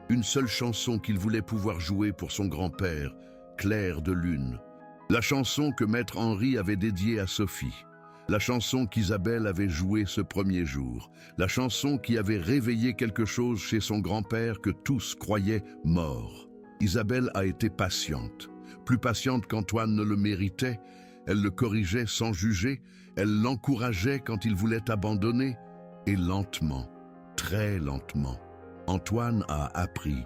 une seule chanson qu'il voulait pouvoir jouer pour son grand-père, Clair de Lune. La chanson que Maître Henri avait dédiée à Sophie. La chanson qu'Isabelle avait jouée ce premier jour. La chanson qui avait réveillé quelque chose chez son grand-père que tous croyaient mort. Isabelle a été patiente. plus patiente qu'Antoine ne le méritait. Elle le corrigeait sans juger, elle l'encourageait quand il voulait abandonner. Et lentement, très lentement, Antoine a appris.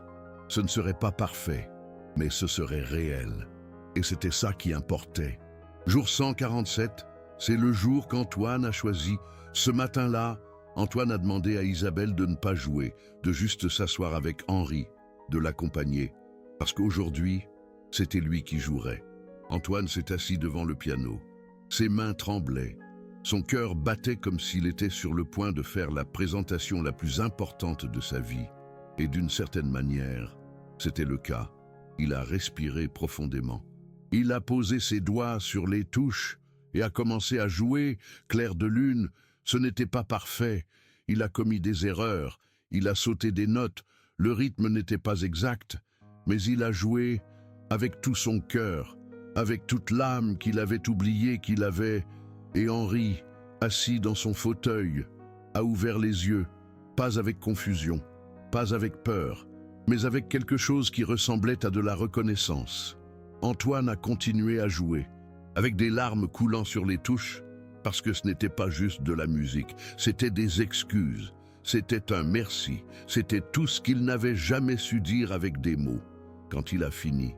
Ce ne serait pas parfait, mais ce serait réel. Et c'était ça qui importait. Jour 147, c'est le jour qu'Antoine a choisi. Ce matin-là, Antoine a demandé à Isabelle de ne pas jouer, de juste s'asseoir avec Henri, de l'accompagner. Parce qu'aujourd'hui, c'était lui qui jouerait. Antoine s'est assis devant le piano. Ses mains tremblaient. Son cœur battait comme s'il était sur le point de faire la présentation la plus importante de sa vie. Et d'une certaine manière, c'était le cas. Il a respiré profondément. Il a posé ses doigts sur les touches et a commencé à jouer. Clair de lune, ce n'était pas parfait. Il a commis des erreurs, il a sauté des notes, le rythme n'était pas exact, mais il a joué avec tout son cœur, avec toute l'âme qu'il avait oubliée qu'il avait. Et Henri, assis dans son fauteuil, a ouvert les yeux, pas avec confusion, pas avec peur, mais avec quelque chose qui ressemblait à de la reconnaissance. Antoine a continué à jouer, avec des larmes coulant sur les touches, parce que ce n'était pas juste de la musique, c'était des excuses, c'était un merci, c'était tout ce qu'il n'avait jamais su dire avec des mots. Quand il a fini,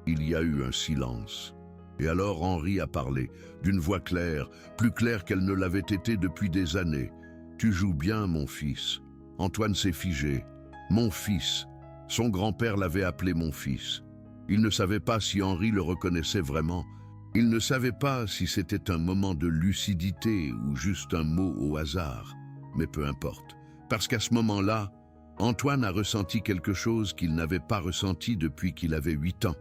il y a eu un silence. Et alors Henri a parlé, d'une voix claire, plus claire qu'elle ne l'avait été depuis des années. « Tu joues bien, mon fils. » Antoine s'est figé. « Mon fils. » Son grand-père l'avait appelé mon fils. Il ne savait pas si Henri le reconnaissait vraiment. Il ne savait pas si c'était un moment de lucidité ou juste un mot au hasard. Mais peu importe. Parce qu'à ce moment-là, Antoine a ressenti quelque chose qu'il n'avait pas ressenti depuis qu'il avait 8 ans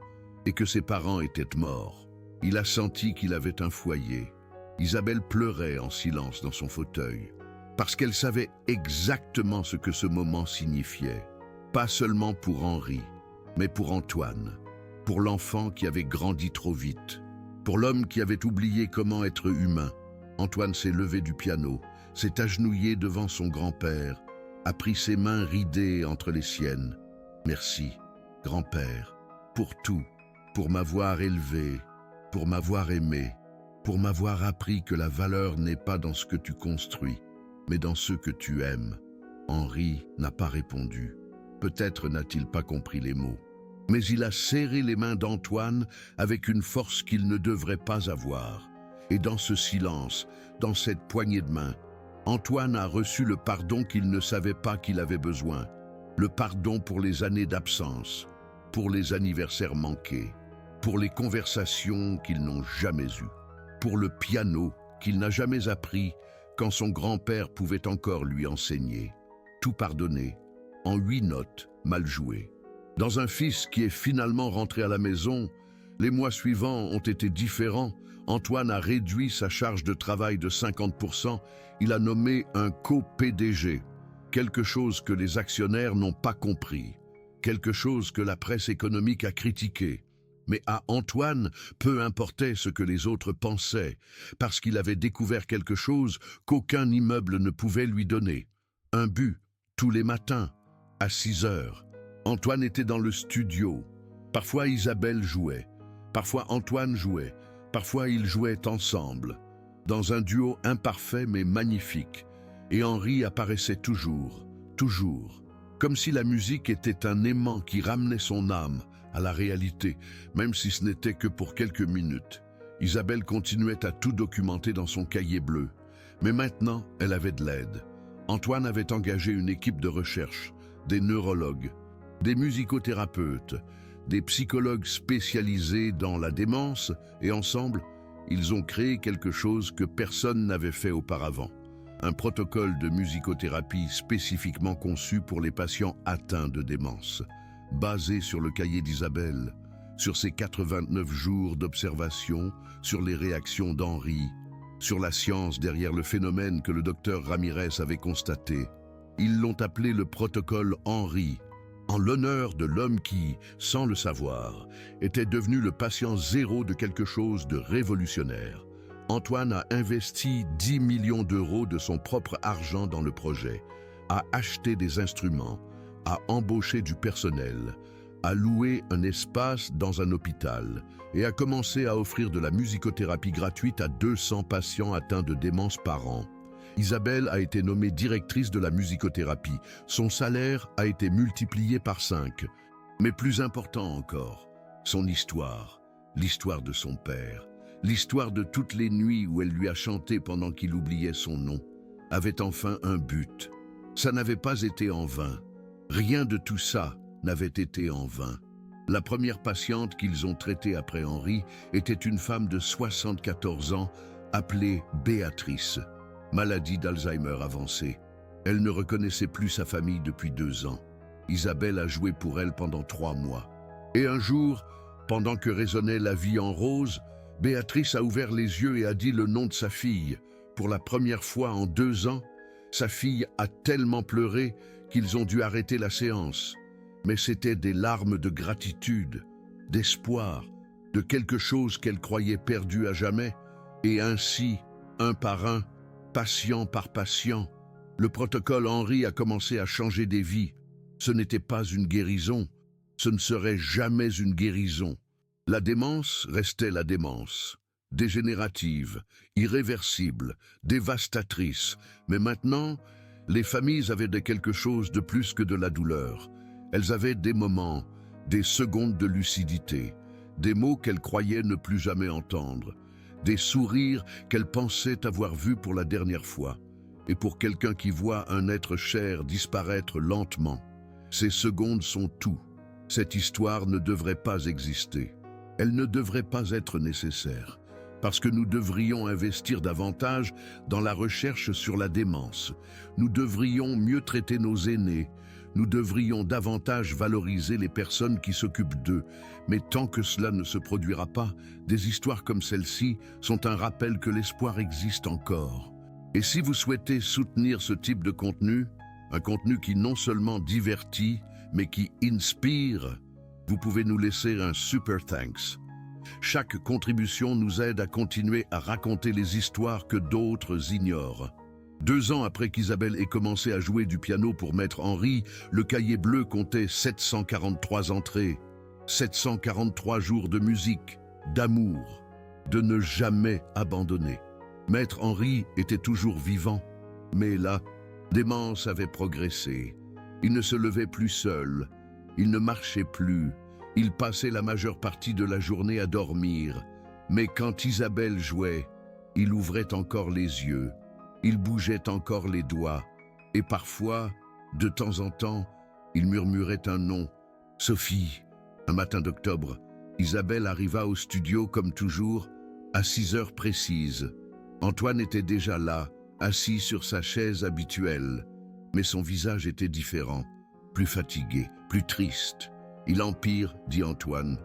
et que ses parents étaient morts. Il a senti qu'il avait un foyer. Isabelle pleurait en silence dans son fauteuil, parce qu'elle savait exactement ce que ce moment signifiait. Pas seulement pour Henri, mais pour Antoine, pour l'enfant qui avait grandi trop vite, pour l'homme qui avait oublié comment être humain. Antoine s'est levé du piano, s'est agenouillé devant son grand-père, a pris ses mains ridées entre les siennes. « Merci, grand-père, pour tout, pour m'avoir élevé, pour m'avoir aimé, pour m'avoir appris que la valeur n'est pas dans ce que tu construis, mais dans ceux que tu aimes. » Henri n'a pas répondu. Peut-être n'a-t-il pas compris les mots. Mais il a serré les mains d'Antoine avec une force qu'il ne devrait pas avoir. Et dans ce silence, dans cette poignée de main, Antoine a reçu le pardon qu'il ne savait pas qu'il avait besoin. Le pardon pour les années d'absence, pour les anniversaires manqués, pour les conversations qu'ils n'ont jamais eues, pour le piano qu'il n'a jamais appris quand son grand-père pouvait encore lui enseigner. Tout pardonné, en 8 notes mal jouées. Dans un fils qui est finalement rentré à la maison, les mois suivants ont été différents. Antoine a réduit sa charge de travail de 50%. Il a nommé un co-PDG, quelque chose que les actionnaires n'ont pas compris, quelque chose que la presse économique a critiqué. Mais à Antoine, peu importait ce que les autres pensaient, parce qu'il avait découvert quelque chose qu'aucun immeuble ne pouvait lui donner. Un but, tous les matins, à 6 heures. Antoine était dans le studio. Parfois Isabelle jouait, parfois Antoine jouait, parfois ils jouaient ensemble, dans un duo imparfait mais magnifique. Et Henri apparaissait toujours, comme si la musique était un aimant qui ramenait son âme à la réalité, même si ce n'était que pour quelques minutes. Isabelle continuait à tout documenter dans son cahier bleu, mais maintenant elle avait de l'aide. Antoine avait engagé une équipe de recherche, des neurologues, des musicothérapeutes, des psychologues spécialisés dans la démence, et ensemble, ils ont créé quelque chose que personne n'avait fait auparavant. Un protocole de musicothérapie spécifiquement conçu pour les patients atteints de démence, basé sur le cahier d'Isabelle, sur ses 89 jours d'observation, sur les réactions d'Henri, sur la science derrière le phénomène que le docteur Ramirez avait constaté. Ils l'ont appelé le protocole Henri, en l'honneur de l'homme qui, sans le savoir, était devenu le patient zéro de quelque chose de révolutionnaire. Antoine a investi 10 millions d'euros de son propre argent dans le projet, a acheté des instruments, a embauché du personnel, a loué un espace dans un hôpital et a commencé à offrir de la musicothérapie gratuite à 200 patients atteints de démence par an. Isabelle a été nommée directrice de la musicothérapie. Son salaire a été multiplié par 5. Mais plus important encore, son histoire, l'histoire de son père, l'histoire de toutes les nuits où elle lui a chanté pendant qu'il oubliait son nom, avait enfin un but. Ça n'avait pas été en vain. Rien de tout ça n'avait été en vain. La première patiente qu'ils ont traitée après Henri était une femme de 74 ans appelée Béatrice, maladie d'Alzheimer avancée. Elle ne reconnaissait plus sa famille depuis 2 ans. Isabelle a joué pour elle pendant 3 mois. Et un jour, pendant que résonnait la vie en rose, Béatrice a ouvert les yeux et a dit le nom de sa fille. Pour la première fois en 2 ans, sa fille a tellement pleuré qu'ils ont dû arrêter la séance. Mais c'était des larmes de gratitude, d'espoir, de quelque chose qu'elle croyait perdu à jamais. Et ainsi, un par un, patient par patient, le protocole Henri a commencé à changer des vies. Ce n'était pas une guérison, ce ne serait jamais une guérison. La démence restait la démence, dégénérative, irréversible, dévastatrice. Mais maintenant, les familles avaient quelque chose de plus que de la douleur. Elles avaient des moments, des secondes de lucidité, des mots qu'elles croyaient ne plus jamais entendre, des sourires qu'elles pensaient avoir vus pour la dernière fois. Et pour quelqu'un qui voit un être cher disparaître lentement, ces secondes sont tout. Cette histoire ne devrait pas exister. Elle ne devrait pas être nécessaire, parce que nous devrions investir davantage dans la recherche sur la démence. Nous devrions mieux traiter nos aînés. Nous devrions davantage valoriser les personnes qui s'occupent d'eux. Mais tant que cela ne se produira pas, des histoires comme celle-ci sont un rappel que l'espoir existe encore. Et si vous souhaitez soutenir ce type de contenu, un contenu qui non seulement divertit, mais qui inspire, vous pouvez nous laisser un super thanks. Chaque contribution nous aide à continuer à raconter les histoires que d'autres ignorent. 2 ans après qu'Isabelle ait commencé à jouer du piano pour Maître Henri, le cahier bleu comptait 743 entrées, 743 jours de musique, d'amour, de ne jamais abandonner. Maître Henri était toujours vivant, mais la démence avait progressé. Il ne se levait plus seul, il ne marchait plus, il passait la majeure partie de la journée à dormir. Mais quand Isabelle jouait, il ouvrait encore les yeux, il bougeait encore les doigts, et parfois, de temps en temps, il murmurait un nom. Sophie. Un matin d'octobre, Isabelle arriva au studio comme toujours, à 6 heures précises. Antoine était déjà là, assis sur sa chaise habituelle, mais son visage était différent, plus fatigué, plus triste. « Il empire », dit Antoine,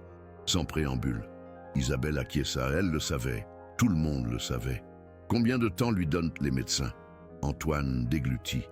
sans préambule. Isabelle acquiesça, elle le savait, tout le monde le savait. Combien de temps lui donnent les médecins? Antoine déglutit.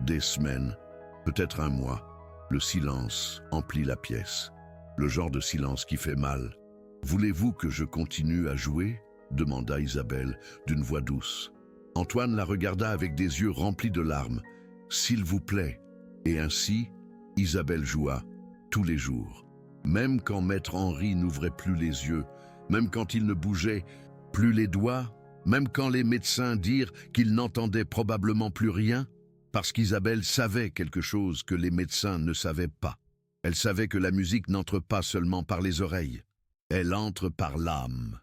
Des semaines, peut-être un mois. Le silence emplit la pièce, le genre de silence qui fait mal. « Voulez-vous que je continue à jouer ?» demanda Isabelle d'une voix douce. Antoine la regarda avec des yeux remplis de larmes. « S'il vous plaît. » Et ainsi, Isabelle joua, tous les jours. Même quand Maître Henri n'ouvrait plus les yeux, même quand il ne bougeait plus les doigts, même quand les médecins dirent qu'ils n'entendaient probablement plus rien, parce qu'Isabelle savait quelque chose que les médecins ne savaient pas. Elle savait que la musique n'entre pas seulement par les oreilles, elle entre par l'âme.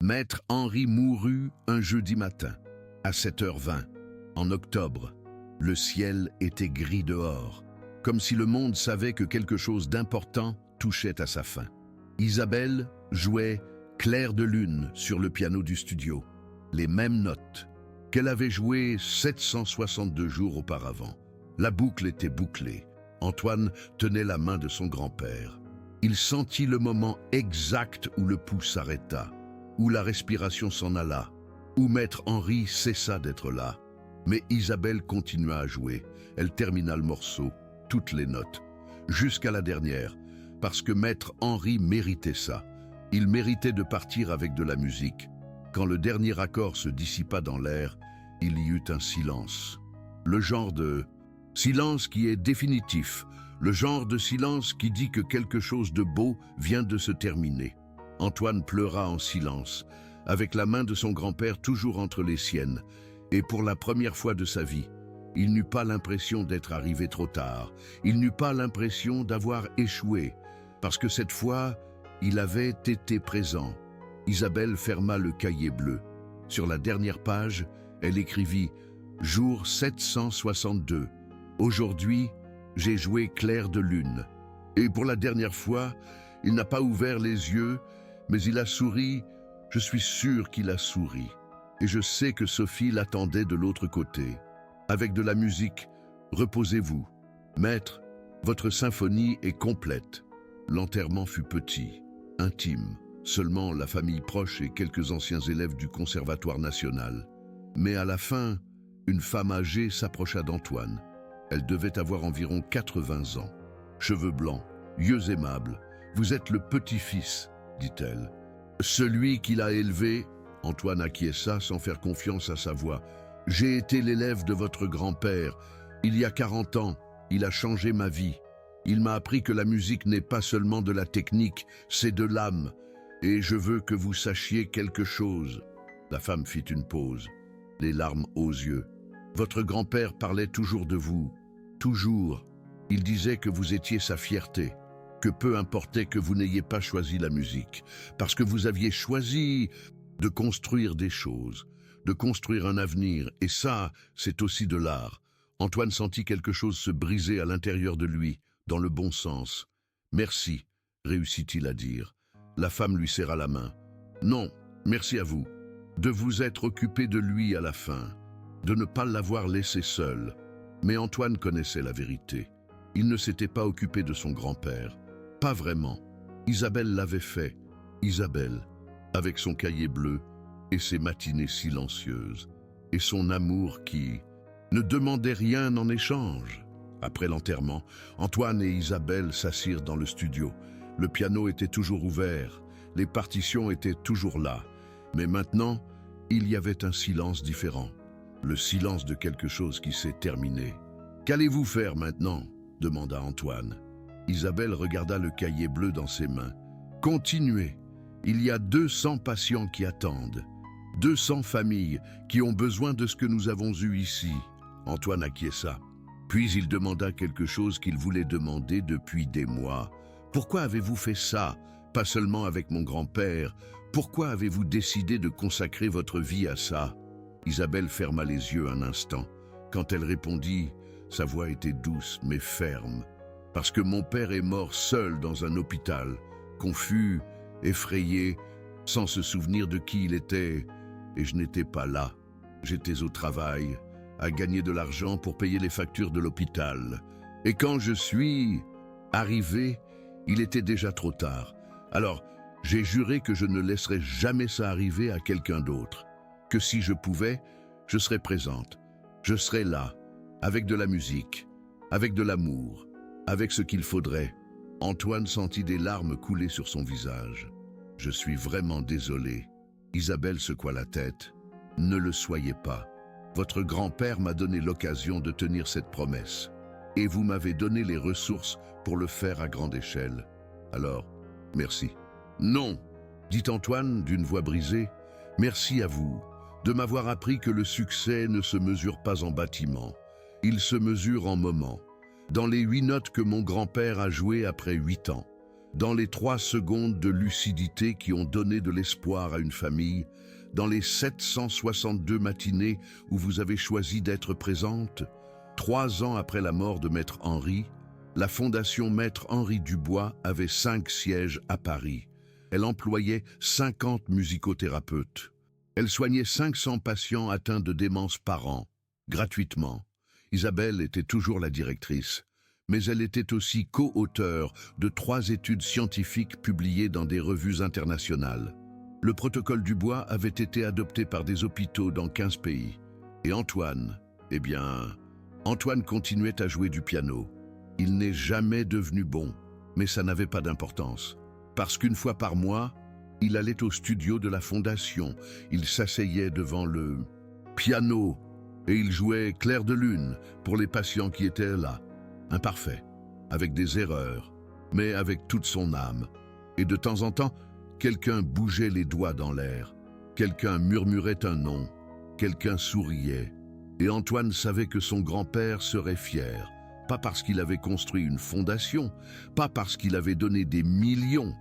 Maître Henri mourut un jeudi matin, à 7h20, en octobre. Le ciel était gris dehors, comme si le monde savait que quelque chose d'important touchait à sa fin. Isabelle jouait « Clair de lune » sur le piano du studio, les mêmes notes qu'elle avait jouées 762 jours auparavant. La boucle était bouclée. Antoine tenait la main de son grand-père. Il sentit le moment exact où le pouls s'arrêta, où la respiration s'en alla, où Maître Henri cessa d'être là. Mais Isabelle continua à jouer. Elle termina le morceau, toutes les notes, jusqu'à la dernière, parce que Maître Henri méritait ça. Il méritait de partir avec de la musique. Quand le dernier accord se dissipa dans l'air, il y eut un silence. Le genre de silence qui est définitif, Le genre de silence qui dit que quelque chose de beau vient de se terminer. Antoine pleura en silence, avec la main de son grand-père toujours entre les siennes, et pour la première fois de sa vie, il n'eut pas l'impression d'être arrivé trop tard. Il n'eut pas l'impression d'avoir échoué, parce que cette fois, il avait été présent. Isabelle ferma le cahier bleu. Sur la dernière page, elle écrivit « Jour 762. Aujourd'hui, j'ai joué clair de lune. » Et pour la dernière fois, il n'a pas ouvert les yeux, mais il a souri. Je suis sûr qu'il a souri. Et je sais que Sophie l'attendait de l'autre côté. Avec de la musique, reposez-vous. Maître, votre symphonie est complète. L'enterrement fut petit, intime. Seulement la famille proche et quelques anciens élèves du Conservatoire national. Mais à la fin, une femme âgée s'approcha d'Antoine. Elle devait avoir environ 80 ans. Cheveux blancs, yeux aimables. « Vous êtes le petit-fils, dit-elle. Celui qu'il a élevé. » Antoine acquiesça sans faire confiance à sa voix. « J'ai été l'élève de votre grand-père. Il y a 40 ans, il a changé ma vie. Il m'a appris que la musique n'est pas seulement de la technique, c'est de l'âme. Et je veux que vous sachiez quelque chose. » La femme fit une pause, les larmes aux yeux. « Votre grand-père parlait toujours de vous. Toujours. Il disait que vous étiez sa fierté, que peu importait que vous n'ayez pas choisi la musique, parce que vous aviez choisi de construire des choses, de construire un avenir, et ça, c'est aussi de l'art. » Antoine sentit quelque chose se briser à l'intérieur de lui, dans le bon sens. « Merci, réussit-il à dire. » La femme lui serra la main. « Non, merci à vous, de vous être occupé de lui à la fin, de ne pas l'avoir laissé seul. » Mais Antoine connaissait la vérité. Il ne s'était pas occupé de son grand-père. Pas vraiment. Isabelle l'avait fait. Isabelle, avec son cahier bleu et ses matinées silencieuses, et son amour qui ne demandait rien en échange. Après l'enterrement, Antoine et Isabelle s'assirent dans le studio. Le piano était toujours ouvert, les partitions étaient toujours là. Mais maintenant, il y avait un silence différent. Le silence de quelque chose qui s'est terminé. « Qu'allez-vous faire maintenant ?» demanda Antoine. Isabelle regarda le cahier bleu dans ses mains. « Continuez. Il y a 200 patients qui attendent. 200 familles qui ont besoin de ce que nous avons eu ici. » Antoine acquiesça. Puis il demanda quelque chose qu'il voulait demander depuis des mois. « Pourquoi avez-vous fait ça? Pas seulement avec mon grand-père. Pourquoi avez-vous décidé de consacrer votre vie à ça ?» Isabelle ferma les yeux un instant. Quand elle répondit, sa voix était douce mais ferme. « Parce que mon père est mort seul dans un hôpital, confus, effrayé, sans se souvenir de qui il était, et je n'étais pas là. J'étais au travail, à gagner de l'argent pour payer les factures de l'hôpital. Et quand je suis arrivé, il était déjà trop tard. Alors, j'ai juré que je ne laisserais jamais ça arriver à quelqu'un d'autre. Que si je pouvais, je serais présente. Je serais là, avec de la musique, avec de l'amour, avec ce qu'il faudrait. » Antoine sentit des larmes couler sur son visage. « Je suis vraiment désolé. » Isabelle secoua la tête. « Ne le soyez pas. Votre grand-père m'a donné l'occasion de tenir cette promesse. Et vous m'avez donné les ressources pour le faire à grande échelle. Alors, merci. » « Non, » dit Antoine d'une voix brisée. « Merci à vous de m'avoir appris que le succès ne se mesure pas en bâtiments. Il se mesure en moments. Dans les 8 notes que mon grand-père a jouées après 8 ans. Dans les 3 secondes de lucidité qui ont donné de l'espoir à une famille. Dans les 762 matinées où vous avez choisi d'être présente. 3 ans après la mort de Maître Henri, la Fondation Maître Henri Dubois avait 5 sièges à Paris. Elle employait 50 musicothérapeutes. Elle soignait 500 patients atteints de démence par an, gratuitement. Isabelle était toujours la directrice, mais elle était aussi co-auteure de 3 études scientifiques publiées dans des revues internationales. Le protocole Dubois avait été adopté par des hôpitaux dans 15 pays. Et Antoine, eh bien, Antoine continuait à jouer du piano. Il n'est jamais devenu bon, mais ça n'avait pas d'importance. Parce qu'une fois par mois, il allait au studio de la Fondation. Il s'asseyait devant le piano et il jouait Clair de lune pour les patients qui étaient là. Imparfait, avec des erreurs, mais avec toute son âme. Et de temps en temps, quelqu'un bougeait les doigts dans l'air, quelqu'un murmurait un nom, quelqu'un souriait. Et Antoine savait que son grand-père serait fier, pas parce qu'il avait construit une fondation, pas parce qu'il avait donné des millions,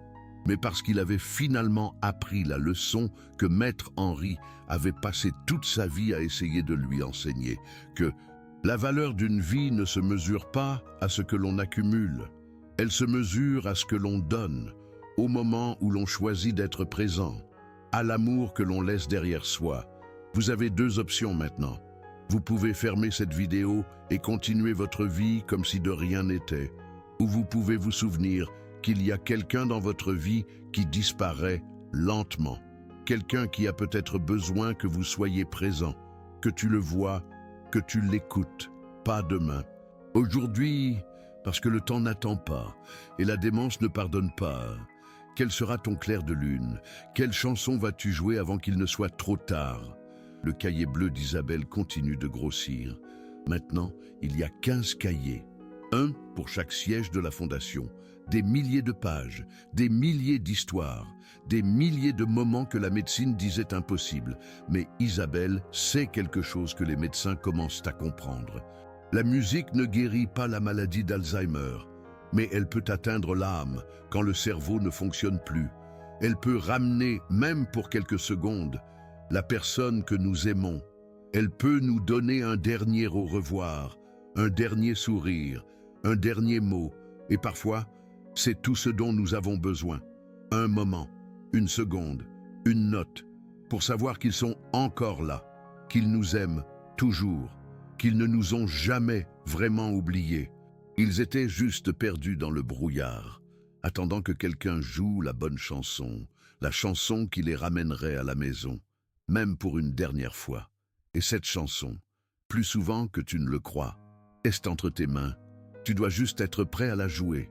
mais parce qu'il avait finalement appris la leçon que Maître Henri avait passé toute sa vie à essayer de lui enseigner, que la valeur d'une vie ne se mesure pas à ce que l'on accumule, elle se mesure à ce que l'on donne, au moment où l'on choisit d'être présent, à l'amour que l'on laisse derrière soi. Vous avez deux options maintenant. Vous pouvez fermer cette vidéo et continuer votre vie comme si de rien n'était, ou vous pouvez vous souvenir qu'il y a quelqu'un dans votre vie qui disparaît lentement, quelqu'un qui a peut-être besoin que vous soyez présent, que tu le vois, que tu l'écoutes, pas demain. Aujourd'hui, parce que le temps n'attend pas et la démence ne pardonne pas, quel sera ton clair de lune? Quelle chanson vas-tu jouer avant qu'il ne soit trop tard? Le cahier bleu d'Isabelle continue de grossir. Maintenant, il y a 15 cahiers, un pour chaque siège de la fondation, des milliers de pages, des milliers d'histoires, des milliers de moments que la médecine disait impossibles. Mais Isabelle sait quelque chose que les médecins commencent à comprendre. La musique ne guérit pas la maladie d'Alzheimer, mais elle peut atteindre l'âme quand le cerveau ne fonctionne plus. Elle peut ramener, même pour quelques secondes, la personne que nous aimons. Elle peut nous donner un dernier au revoir, un dernier sourire, un dernier mot. Et parfois, c'est tout ce dont nous avons besoin. Un moment, une seconde, une note, pour savoir qu'ils sont encore là, qu'ils nous aiment toujours, qu'ils ne nous ont jamais vraiment oubliés. Ils étaient juste perdus dans le brouillard, attendant que quelqu'un joue la bonne chanson, la chanson qui les ramènerait à la maison, même pour une dernière fois. Et cette chanson, plus souvent que tu ne le crois, est entre tes mains. Tu dois juste être prêt à la jouer.